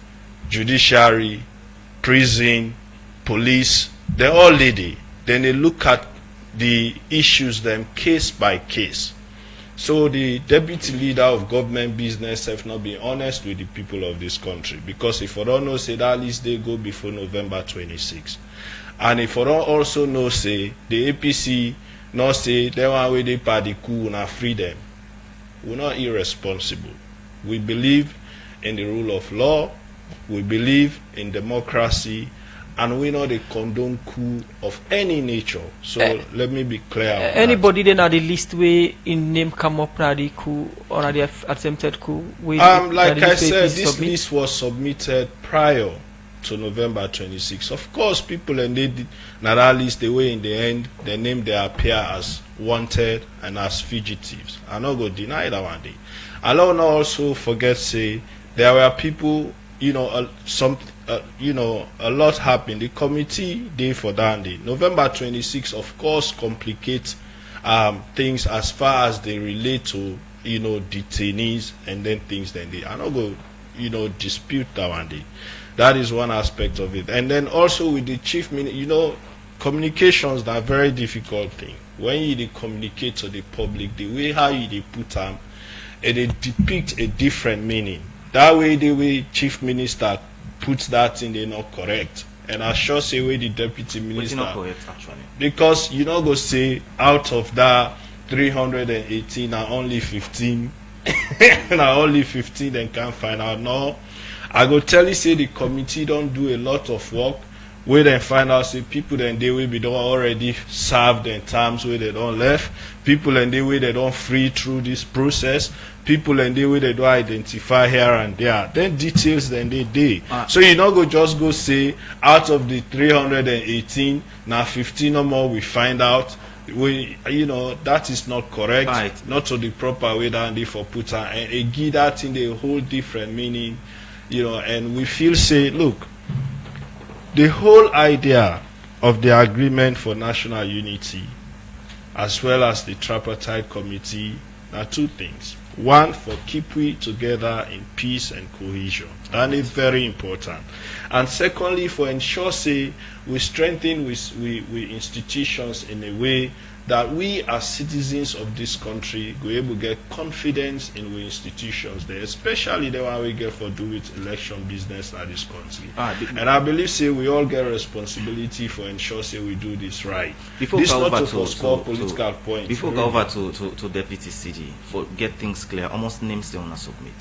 judiciary, prison, police, they all lady. Then they look at the issues them case by case. So the Deputy Leader of Government Business have not been honest with the people of this country, because if I don't know, say that list they go before November 26. And if I don't also know, say the APC not say they want way they party coup na freedom, we're not irresponsible. We believe in the rule of law, we believe in democracy, and we know the condone coup of any nature. So let me be clear. Anybody then at the list where in name come up na the coup or na the attempted coup? Like I said, this list was submitted prior to November 26. Of course, people and they did na that list the way in the end the name they appear as wanted and as fugitives. I'm not going to deny that one day. I'll not also forget say there were people, a lot happened. The committee day for that day. November 26, of course, complicates things as far as they relate to detainees and then things. Then they are not going dispute that one day. That is one aspect of it. And then also with the chief minister, communications are a very difficult thing. When you communicate to the public, the way how you put them, it depict a different meaning. That way, the way chief minister puts that in, they're not correct. And I sure say where the deputy minister, not correct actually, because go say out of that 318 and only 15 now only 15 then can't find out. No, I go tell you, say the committee don't do a lot of work where they find out, say people then they will be don't already serve their terms where they don't left, people and they way they don't free through this process, people and they way they don't identify here and there, then details then they so you not go just go say out of the 318 now 15 or more we find out. We, you know, that is not correct, right. Not to the proper way that they for put and it give that in a whole different meaning, you know. And we feel, say, look, the whole idea of the agreement for national unity as well as the tripartite committee are two things. One, for keep we together in peace and cohesion. That is very important. And secondly, for ensure, say, we strengthen we institutions in a way that we as citizens of this country go able to get confidence in we institutions there, especially the one we get for do with election business in this country. And I believe, say, we all get responsibility for ensure, say, we do this right. Before this go not over to score political points. Before go over to Deputy CD, for get things clear, almost names they want to submit.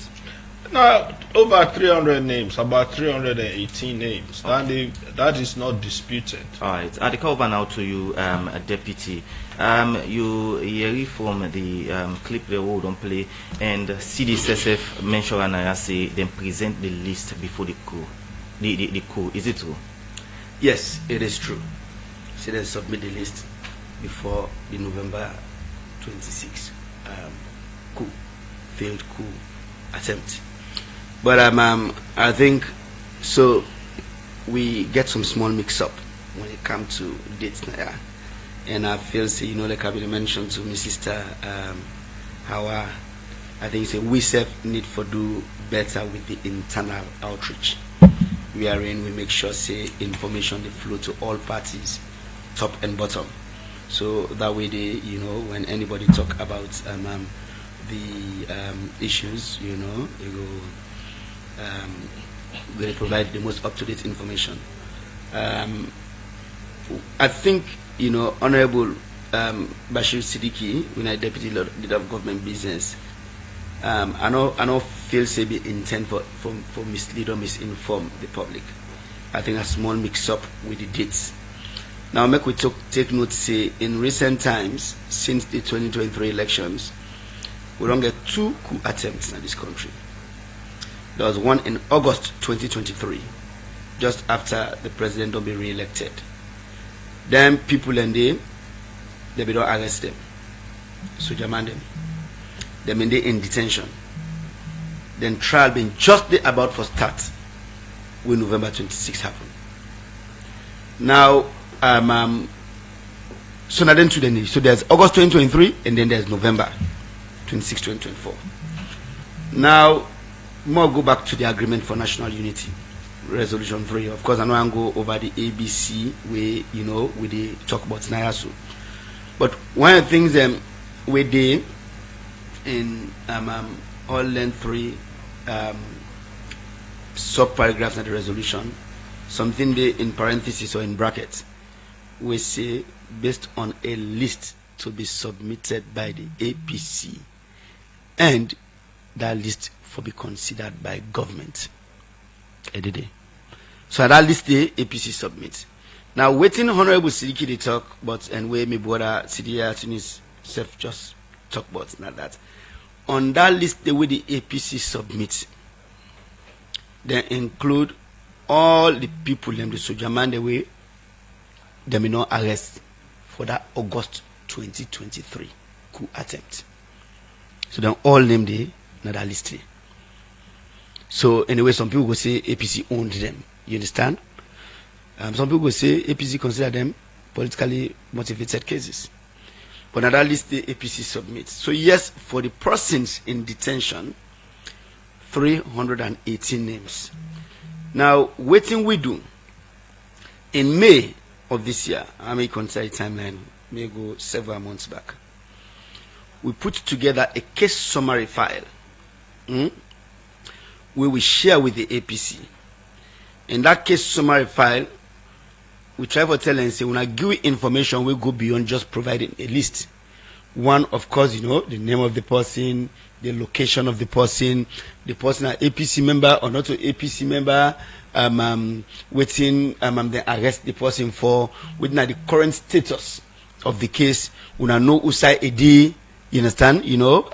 Now, over 300 names, about 318 names. Okay. That is not disputed. All right. I come over now to you, Deputy. You hear from the clip the road on play, and CDSSF mentioned and I say then present the list before the coup. The coup. Is it true? Yes, it is true. So they submit the list before the November 26 coup, failed coup attempt. But I think so. We get some small mix-up when it comes to dates now, and I feel, say, you know, like I mentioned to my sister, how I think say we self need for do better with the internal outreach. We are in. We make sure, say, information they flow to all parties, top and bottom, so that way they, you know, when anybody talk about the issues, you know, they go. They provide the most up-to-date information. I think, you know, Honorable Bashir Siddiqui, when I Deputy Leader of Government Business, I know feel say be intent for mislead or misinform the public. I think a small mix-up with the dates. Now, make we take note, say, in recent times, since the 2023 elections, we don't get 2 coup attempts in this country. There was one in August 2023, just after the president don't be re-elected. Then people and they be don't arrest them, so demand them. Them and they in detention. Then trial being just the about for start when November 26 happened. Now, so now then to the so there's August 2023 and then there's November 26, 2024. Now. More go back to the agreement for national unity, resolution 3. Of course, I know I'm go over the ABC where, you know, we they talk about NIASU. But one of the things we did in all length 3 sub paragraphs of the resolution, something they in parentheses or in brackets, we say based on a list to be submitted by the APC, and that list for be considered by government. So that list the APC submits. Now waiting Honorable Siddiqui they talk, but and where my brother CDR self just talk about not that. On that list the way the APC submits, they include all the people them the soldier man the way they may not arrest for that August 2023 coup attempt. So then all them they not that list. So anyway, some people will say APC owned them. You understand? Some people will say APC consider them politically motivated cases. But now that list the APC submits. So yes, for the persons in detention, 318 names. Now, waiting we do in May of this year, I may consider timeline, may go several months back. We put together a case summary file. We will share with the APC. In that case summary file, we try to tell and say, when I give you information, we go beyond just providing a list. One, of course, you know, the name of the person, the location of the person an APC member or not an APC member, waiting, they arrest the person for, within the current status of the case. Una know usai edi, you understand? You know,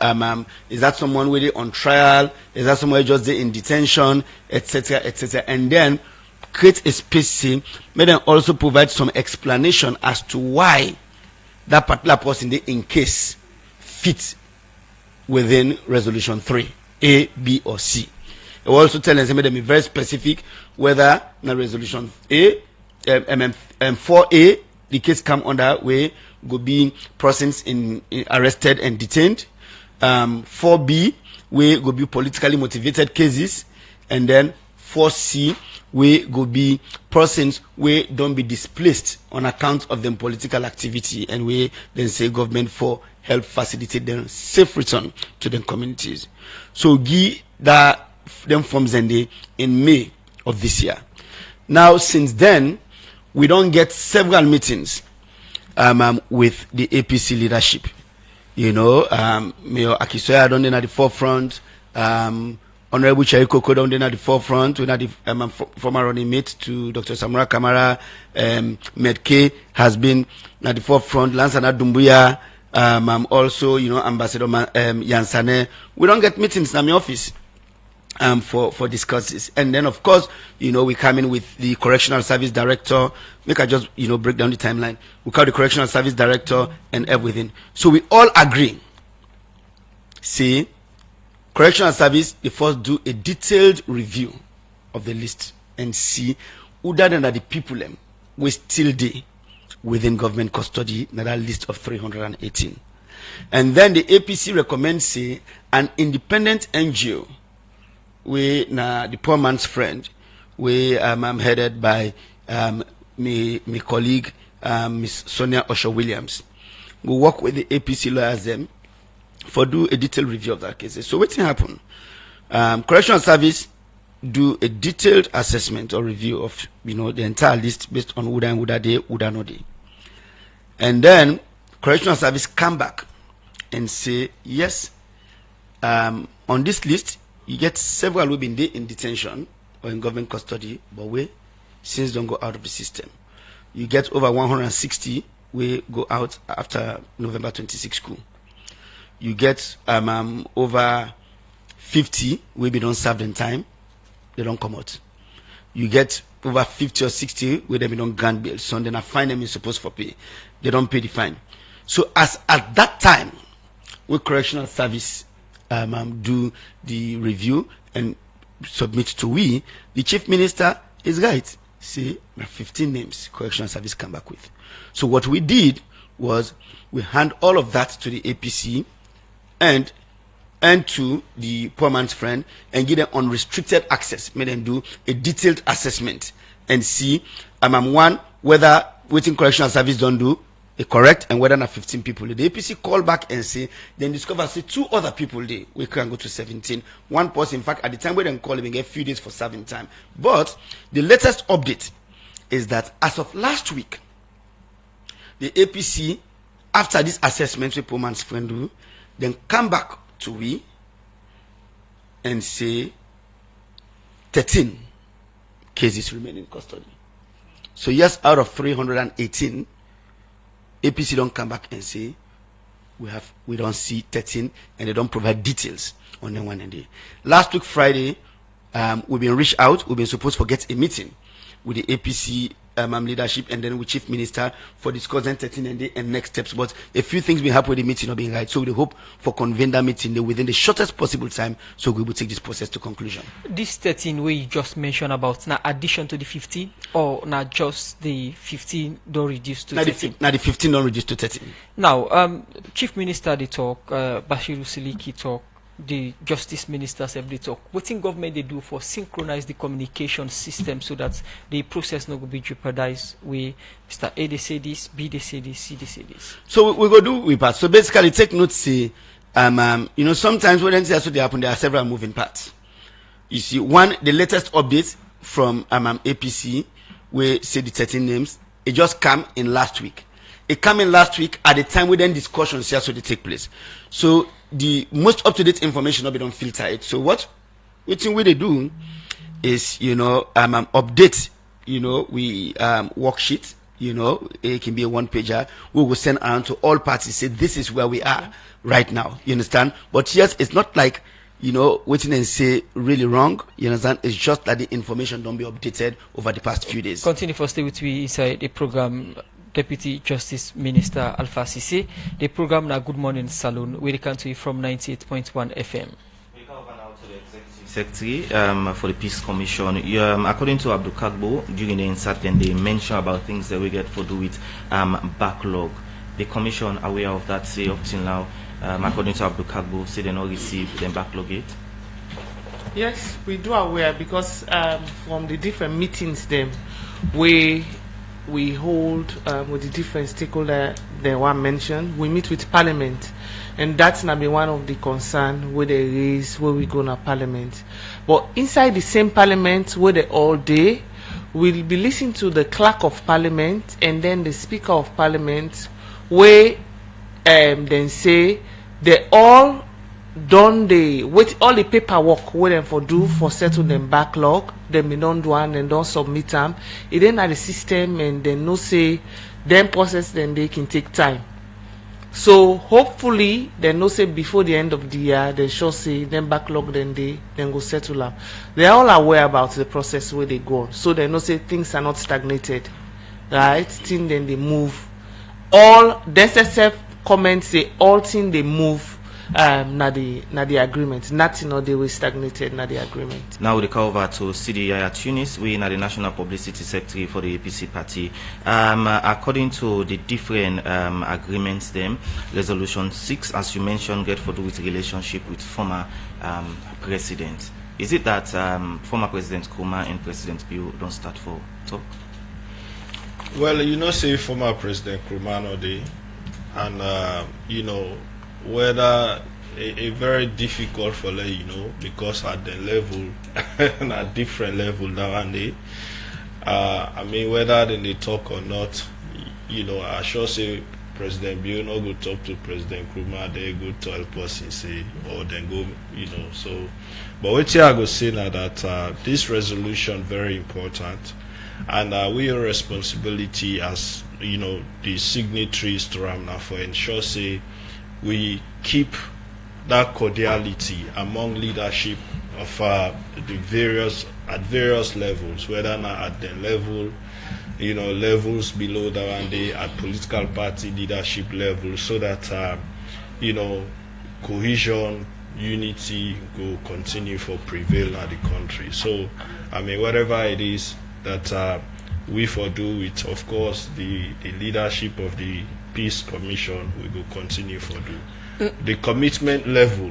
is that someone really on trial? Is that someone just there in detention, etc., etc.? And then create a space, may then also provide some explanation as to why that particular person they in case fits within resolution 3, A, B, or C. It will also tell them, be very specific whether na resolution A, 4A, the case come under where go be persons in arrested and detained. 4B, where go be politically motivated cases, and then 4C, where go be persons where don't be displaced on account of them political activity, and where then say government for help facilitate their safe return to their communities. So give that them forms in May of this year. Now since then, we don't get several meetings with the APC leadership. You know, Mayor Akisoya down there at the forefront, Honorable Chaikoko down there at the forefront. We had the former running mate to Dr. Samura Kamara, Medke has been at the forefront, Lansana Dumbuya, also, you know, Ambassador Yansane. We don't get meetings in my office for discussions. And then, of course, you know, we come in with the Correctional Service Director. Make I just, you know, break down the timeline. We call the Correctional Service Director and everything. So we all agree. See, Correctional Service, they first do a detailed review of the list and see who than the people we still there within government custody, that list of 318. And then the APC recommends, say, an independent NGO, we na the poor man's friend, we I'm headed by my colleague Miss Sonia Osho Williams. We work with the APC lawyers them for do a detailed review of that case. So what's happen? Correctional Service do a detailed assessment or review of, you know, the entire list based on Uda and Uda Day, Uda no day. And then Correctional Service come back and say, yes, on this list, you get several who've been there in detention or in government custody, but we since don't go out of the system. You get over 160 we go out after November 26 school. You get over 50 we be don't serve them time, they don't come out. You get over 50 or 60 where they be don't grant bail, so then I find them is supposed for pay. They don't pay the fine. So as at that time, we Correctional Service do the review and submit to we, the Chief Minister is right. See, 15 names Correctional Service come back with. So what we did was we hand all of that to the APC and to the poor man's friend and give them unrestricted access, make them do a detailed assessment and see one, whether waiting Correctional Service don't do a correct and whether not 15 people. The APC call back and say, then discover say 2 other people there, we can go to 17. One person, in fact, at the time we then call him and get a few days for serving time. But the latest update is that as of last week, the APC, after this assessment with poor man's friend do, then come back to we and say 13 cases remain in custody. So yes, out of 318, APC don't come back and say we don't see 13 and they don't provide details on them one day. Last week Friday, we've been reached out, we've been supposed to get a meeting with the APC leadership and then with Chief Minister for discussing 13 and next steps. But a few things will happen with the meeting not being right. So we hope for convene that meeting within the shortest possible time so we will take this process to conclusion. This 13 we just mentioned about now addition to the 15 or not just the 15 don't reduce to 13? Now the 15 don't reduce to 13. Now, Chief Minister they talk, Bashiru Siliki talk, the Justice Ministers have they talk. What in government they do for synchronize the communication system so that the process not will be jeopardized? We start A they say this, B they say this, C they say this. So we go do we part. So basically take note say you know sometimes when that's what they happen, there are several moving parts. You see, one, the latest update from APC where say the 13 names, it just came in last week. it came in last week at the time when then discussions here so they take place. So the most up-to-date information not be don't filter it. So what thing we they do is, you know, update, you know, we worksheet, you know, it can be a one pager. We will send around to all parties, say this is where we are right now. You understand? But yes, it's not like, you know, waiting and say really wrong. You understand? It's just that the information don't be updated over the past few days. Continue for stay with me inside the program. Deputy Justice Minister Alpha Sisi. The program na Good Morning Saloon. We come to you from 98.1 FM. We come over now to the Executive Secretary for the Peace Commission. According to Abdul, during the insert, then they mention about things that we get for do with backlog. The Commission aware of that, say up till now. According to Abdul, say they not receive the backlog yet. Yes, we do aware because from the different meetings them we hold with the different stakeholders they were mentioned. We meet with Parliament, and that's not be one of the concern where they raise where we go to Parliament. But inside the same Parliament where they all day, we'll be listening to the Clerk of Parliament and then the Speaker of Parliament, where then say they all done the with all the paperwork where them for do for settle them backlog. Then we don't do one and don't submit them. It then at the system and then no say them process then they can take time. So hopefully they no say before the end of the year they shall say them backlog then they then go settle them. They are all aware about the process where they go. So they no say things are not stagnated, right? Thing then they move. All the SSF comments say all thing they move. Na the agreement. Nothing or they were stagnated na the agreement. Now we come over to CD Yaya Tunis. We are the National Publicity Secretary for the APC party. According to the different agreements, them Resolution 6, as you mentioned, get for do with relationship with former president. Is it that former President Kuma and President Bill don't start for talk? Well, you know, say former President Krumano Day, and you know, whether a very difficult for let you know, because at the level and at different level now and then, I mean, whether they talk or not, you know, I sure say President Bill no go talk to President Krumah, they go to help us and say, or then go, you know. So but what I go say now that this resolution very important, and we have responsibility as, you know, the signatories to Ramna for ensure say we keep that cordiality among leadership of the various levels, whether not at the level, you know, levels below that and they at political party leadership level, so that you know, cohesion, unity will continue for prevail in the country. So I mean, whatever it is that we for do with, of course, the leadership of the Peace Commission, we will continue for do. The commitment level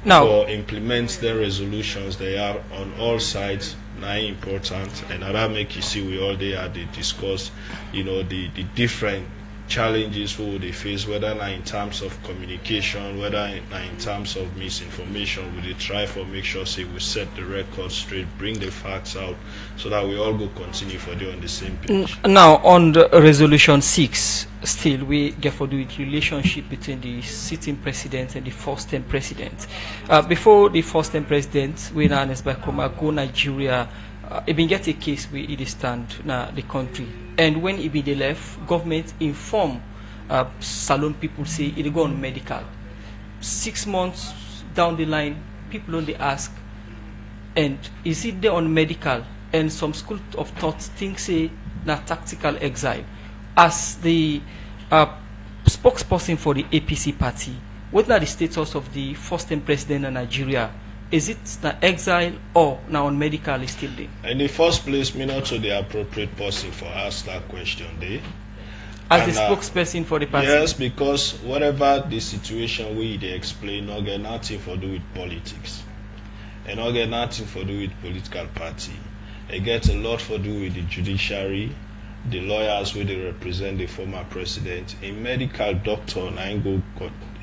now for implement the resolutions they are on all sides now important, and that make you see we all they are they discuss, you know, the different challenges we they face, whether in terms of communication, whether in terms of misinformation. We try for make sure say we set the record straight, bring the facts out, so that we all go continue for the on the same page. Now on the resolution 6, still we get for the relationship between the sitting president and the first-term president. Before the first-term president, we now by go Nigeria. It been get a case where it stand na the country, and when it be the left, government inform salon people say it go on medical. 6 months down the line, people only ask, and is it there on medical? And some school of thought think say na tactical exile. As the spokesperson for the APC party, what are the status of the first-term president in Nigeria? Is it the exile or now on medical is still there? In the first place, me not to the appropriate person for ask that question there. As the spokesperson for the party? Yes, because whatever the situation we they explain, not get nothing for do with politics. And not get nothing for do with political party. It gets a lot for do with the judiciary, the lawyers where they represent the former president. A medical doctor ain't go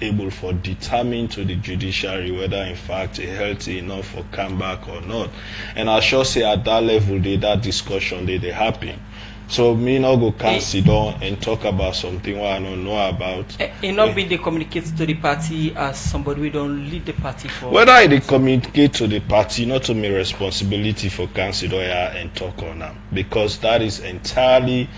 able for determine to the judiciary whether in fact a healthy enough for come back or not. And I sure say at that level that discussion they happen. So me not go can sit down and talk about something what I don't know about. It not be they communicate to the party as somebody we don't lead the party for. Whether they communicate to the party, not to me responsibility for council and talk on them, because that is entirely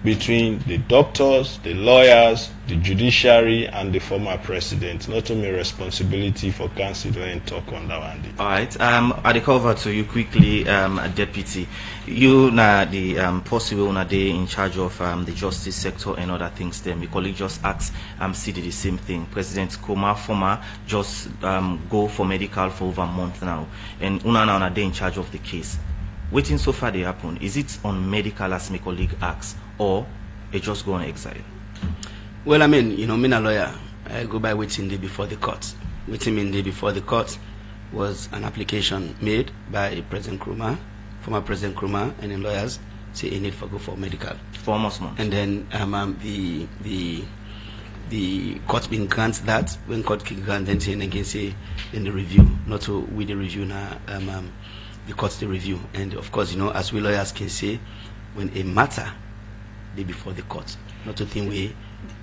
between the doctors, the lawyers, the judiciary, and the former president. Not to me responsibility for council and talk on that one. All right. I'll cover to you quickly, Deputy. You na the possible na day in charge of the justice sector and other things. Then my colleague just asked City the same thing. President Koma former just go for medical for over a month now, and una now na day in charge of the case. Waiting so far they happen. Is it on medical as my colleague asks, or it just go on exile? Well, I mean, you know, me a lawyer, I go by waiting day before the court. Waiting in day before the court was an application made by President Nkrumah, former President Nkrumah, and then lawyers say a need for go for medical. For almost months. And then the court been grant that. When court can grant, then say again say in the review, not to with the review now. The court's the review, and of course, you know, as we lawyers can say, when a matter they before the court, not to think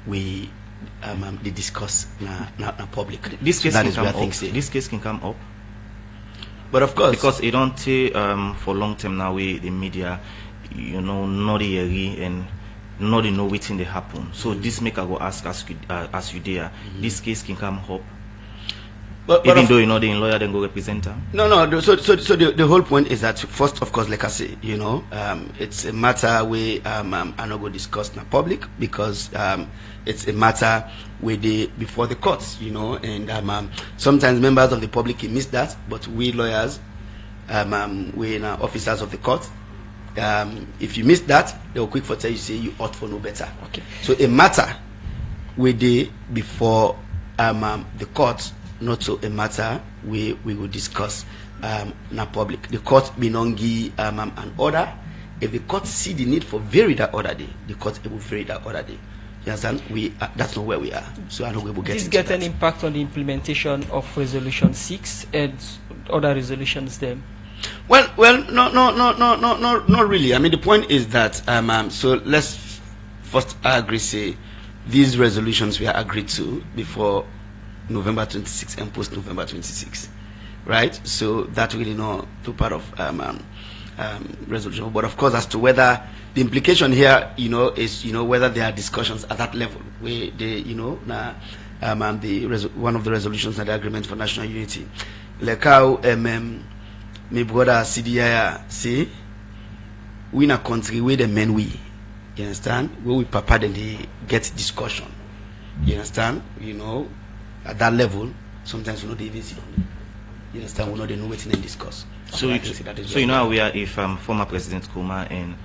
we they discuss na public. This case so that can is come where up. things say. This case can come up. But of course, because it don't take for long term now. The media, you know, not the and not the know waiting they happen. So this make I go ask as you there. This case can come up. But even though you know the lawyer then go represent her. No. So the whole point is that first, of course, like I say, you know, it's a matter where I not go discuss in the public because it's a matter where they before the courts, you know, and sometimes members of the public can miss that, but we lawyers, we officers of the court. If you miss that, they will quick for tell you say you ought for no better. Okay. So a matter where they before the court. Not so a matter we will discuss na public. The court may not give an order. If the court see the need for vary that order day, the court will vary that order day. You understand? That's not where we are. So I know we will get. This get an impact on the implementation of Resolution 6 and other resolutions then. Well, no, not really. I mean, the point is that so let's first agree say these resolutions were agreed to before November 26 and post November 26, right? So that really not too part of resolution. But of course, as to whether the implication here, you know, is whether there are discussions at that level where they, you know, one of the resolutions of the agreement for national unity, like how my brother CDI say, we in a country where the men we, you understand, where we papa then they get discussion, you understand, you know. At that level, sometimes we know they even sit on it. You understand? We know they know what they discuss. So you know we are if former President Kuma and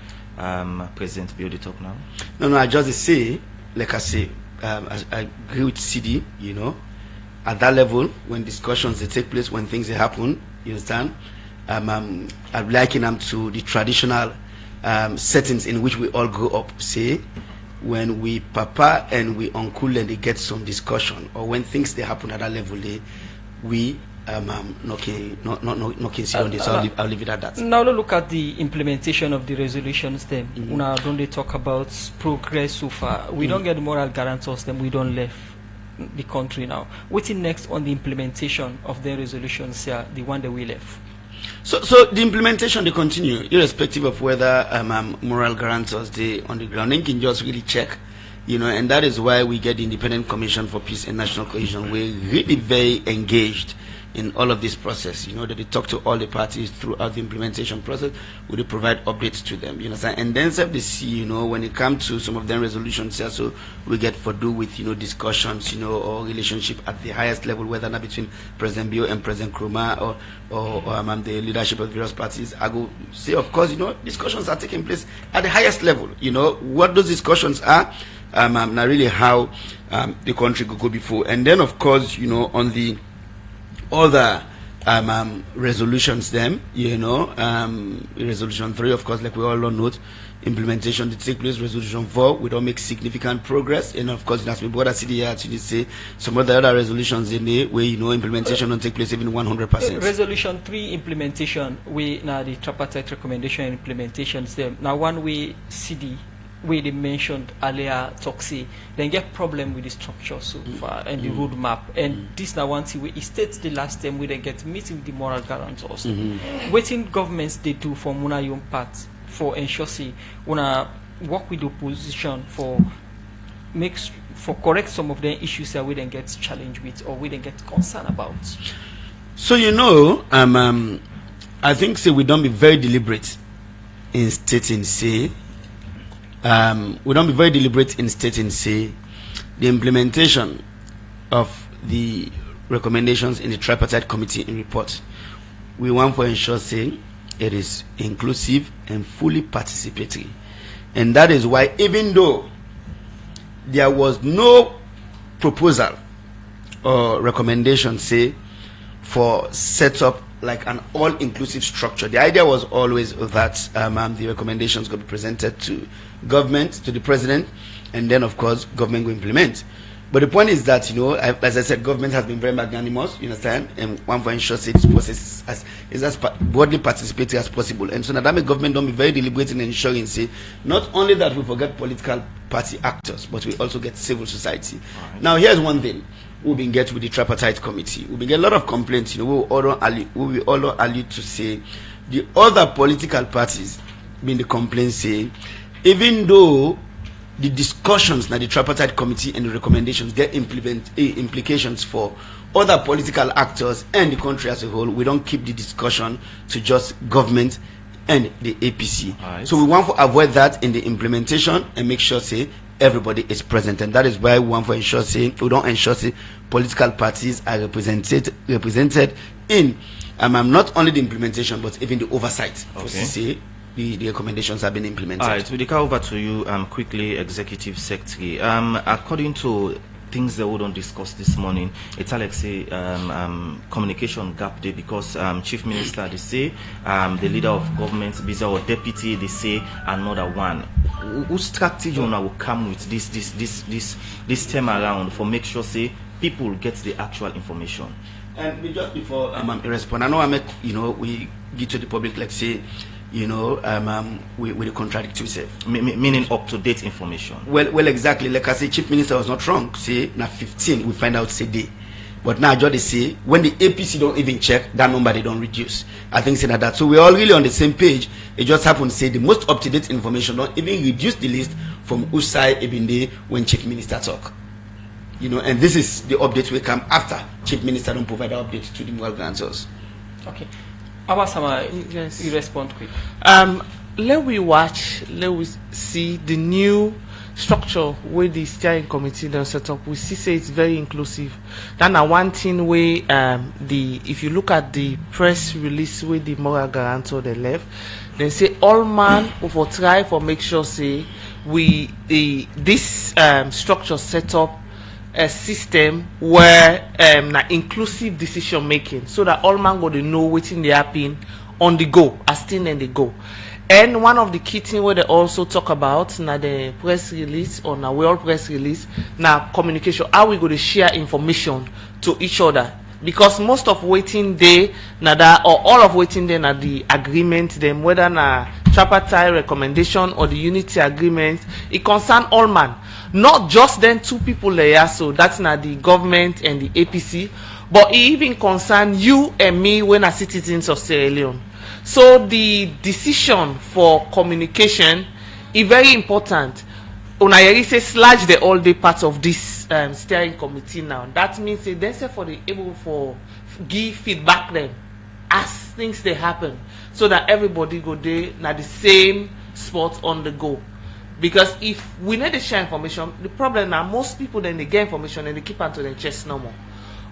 President Behaviour talk now? No, I just say, like I say, I agree with CD, you know, at that level, when discussions they take place, when things they happen, you understand? I'm liking them to the traditional settings in which we all grew up, say, when we papa and we uncle and they get some discussion, or when things they happen at that level, we knocking on this. I'll leave it at that. Now look at the implementation of the resolutions then. Now don't they talk about progress so far? We don't get moral guarantors then we don't leave the country now. What's next on the implementation of the resolutions here, the one that we left? So the implementation they continue, irrespective of whether moral guarantors they on the ground. They can just really check, you know, and that is why we get the Independent Commission for Peace and National Cohesion. We're really very engaged in all of this process, you know, that they talk to all the parties throughout the implementation process, where they provide updates to them, you know, and then they see, you know, when it comes to some of them resolutions here, so we get for do with, you know, discussions, you know, or relationship at the highest level, whether not between President Bio and President Nkrumah or the leadership of various parties. I go say, of course, you know, discussions are taking place at the highest level, you know, what those discussions are, not really how the country could go before. And then, of course, you know, on the other resolutions them, you know, resolution 3, of course, like we all note, implementation to take place. Resolution 4, we don't make significant progress. And of course, as my brother CDA actually say, some of the other resolutions in there where implementation don't take place even 100%. Resolution 3 implementation, we now the tripartite recommendation and implementation them. Now one way CD where they mentioned earlier Toxi, then get problem with the structure so far and the roadmap. And this now one thing it states the last time we then get meeting with the moral guarantors. Waiting governments they do for Muna Young part for ensure say wanna work with the opposition for correct some of the issues that we then get challenged with or we then get concerned about. So I think say we don't be very deliberate in stating say the implementation of the recommendations in the tripartite committee in report. We want to ensure say it is inclusive and fully participatory. And that is why even though there was no proposal or recommendation say for set up like an all-inclusive structure, the idea was always that the recommendations could be presented to government, to the president, and then of course government will implement. But the point is that as I said, government has been very magnanimous, you understand, and one for ensure this process is as broadly participatory as possible. And so now that the government don't be very deliberate in ensuring say not only that we forget political party actors, but we also get civil society. Right. Now here's one thing we've been get with the tripartite committee. We've been get a lot of complaints. We will all allude to say the other political parties been the complaints say even though the discussions now the tripartite committee and the recommendations get implications for other political actors and the country as a whole, we don't keep the discussion to just government and the APC. Right. So we want to avoid that in the implementation and make sure say everybody is present, and that is why we want to ensure say we don't ensure say political parties are represented in not only the implementation but even the oversight for say the recommendations have been implemented. All right, we'll go over to you quickly, Executive Secretary. According to things that we don't discuss this morning, it's like say communication gap there because Chief Minister they say the leader of government, Biza or deputy they say another one. Whose strategy will come with this time around for make sure say people get the actual information? And just before respond, I know we give to the public like say with contradictory self. Meaning up-to-date information. Well, exactly. Like I say, Chief Minister was not wrong. Say, now 15, we find out say day. But now, just say, when the APC don't even check, that number they don't reduce. I think say that. So we're all really on the same page. It just happened to say the most up-to-date information don't even reduce the list from Usai Ebinde when Chief Minister talk. And this is the update will come after Chief Minister don't provide an update to the moral guarantors. Okay. Yes. You respond quick. Let we see the new structure where the steering committee then set up. We say it's very inclusive. Then one thing where if you look at the press release where the moral guarantor they left, they say all man will try for make sure say this structure set up a system where inclusive decision making, so that all man go to know what's in the happen on the go, as thing and the go. And one of the key things where they also talk about now the press release or now world press release now communication, how we go to share information to each other, because most of waiting day now that or all of waiting day now the agreement them whether na tripartite recommendation or the unity agreement, it concern all man. Not just then two people there, so that's not the government and the APC, but it even concern you and me when are citizens of Sierra Leone. So the decision for communication is very important. Unayeri says slash the all day part of this steering committee now. That means they say for the able for give feedback them as things they happen, so that everybody go there na the same spot on the go. Because if we need to share information, the problem now most people then they get information and they keep onto their chest no more.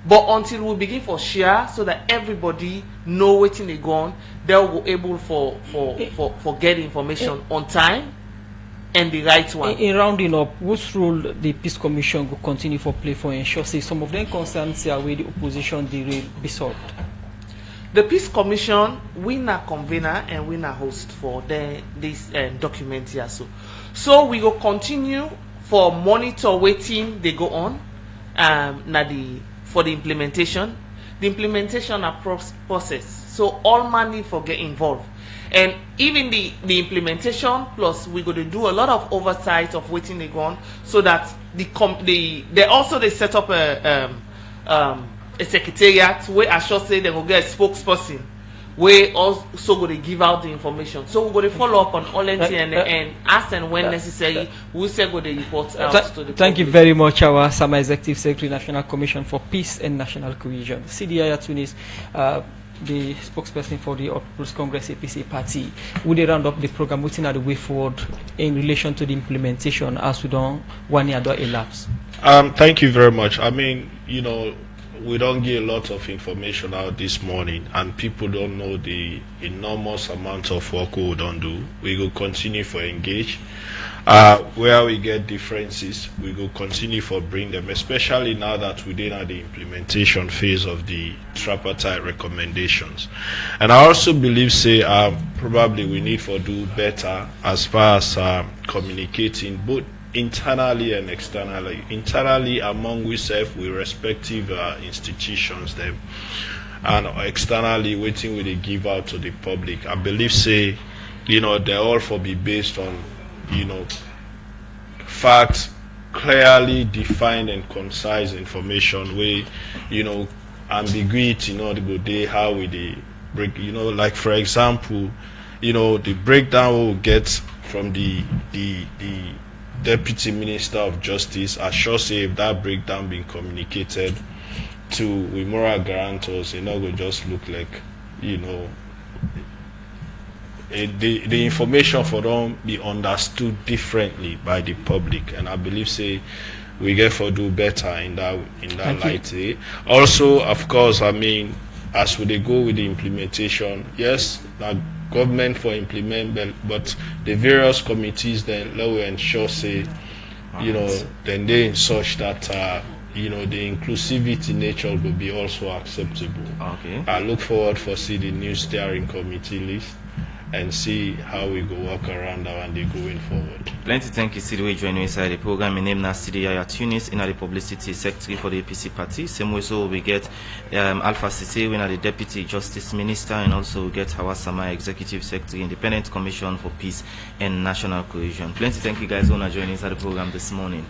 But until we begin for share, so that everybody know what they go on, they'll be able for get information on time and the right one. In rounding up, whose role the Peace Commission will continue for play for ensure say some of them concerns are where the opposition they will be solved? The Peace Commission, we na convener and we na host for this document here. So we will continue for monitor waiting they go on for the implementation. The implementation process. So all money for get involved. And even the implementation plus we going to do a lot of oversight of waiting they go on, so that they set up a secretariat where I should say they will get a spokesperson where also going to give out the information. So we're going to follow up on all and as and when necessary, we say go to report out to the Thank you very much, our Sama Executive Secretary, National Commission for Peace and National Cohesion. CDI Tunis, the spokesperson for the People's Congress APC party, would they round up the program within the way forward in relation to the implementation as we don't 1 year elapse? Thank you very much. I mean, we don't get a lot of information out this morning, and people don't know the enormous amount of work we don't do. We will continue for engage. Where we get differences, we will continue for bring them, especially now that we're in the implementation phase of the tripartite recommendations. And I also believe, probably we need for do better as far as communicating both internally and externally. Internally among we respective institutions them, and externally waiting with the give out to the public. I believe they're all for be based on facts, clearly defined and concise information where ambiguity not go there how we they break, like for example, the breakdown we'll get from the Deputy Minister of Justice. I sure say if that breakdown being communicated to we moral guarantors, it not go just look like the information for them be understood differently by the public, and I believe we get for do better in that light. Also, of course, I mean, as we go with the implementation, yes, that government for implement, but the various committees then will ensure then they in such that the inclusivity nature will be also acceptable. Okay. I look forward for see the new steering committee list and see how we go work around that and they going forward. Plenty thank you, Sidwe, joining inside the program. My name is CDI Tunis, in the publicity secretary for the APC party. Same way, so we get Alpha Sise, we are the Deputy Justice Minister, and also we get our Sama Executive Secretary, Independent Commission for Peace and National Cohesion. Plenty thank you guys who are joining inside the program this morning.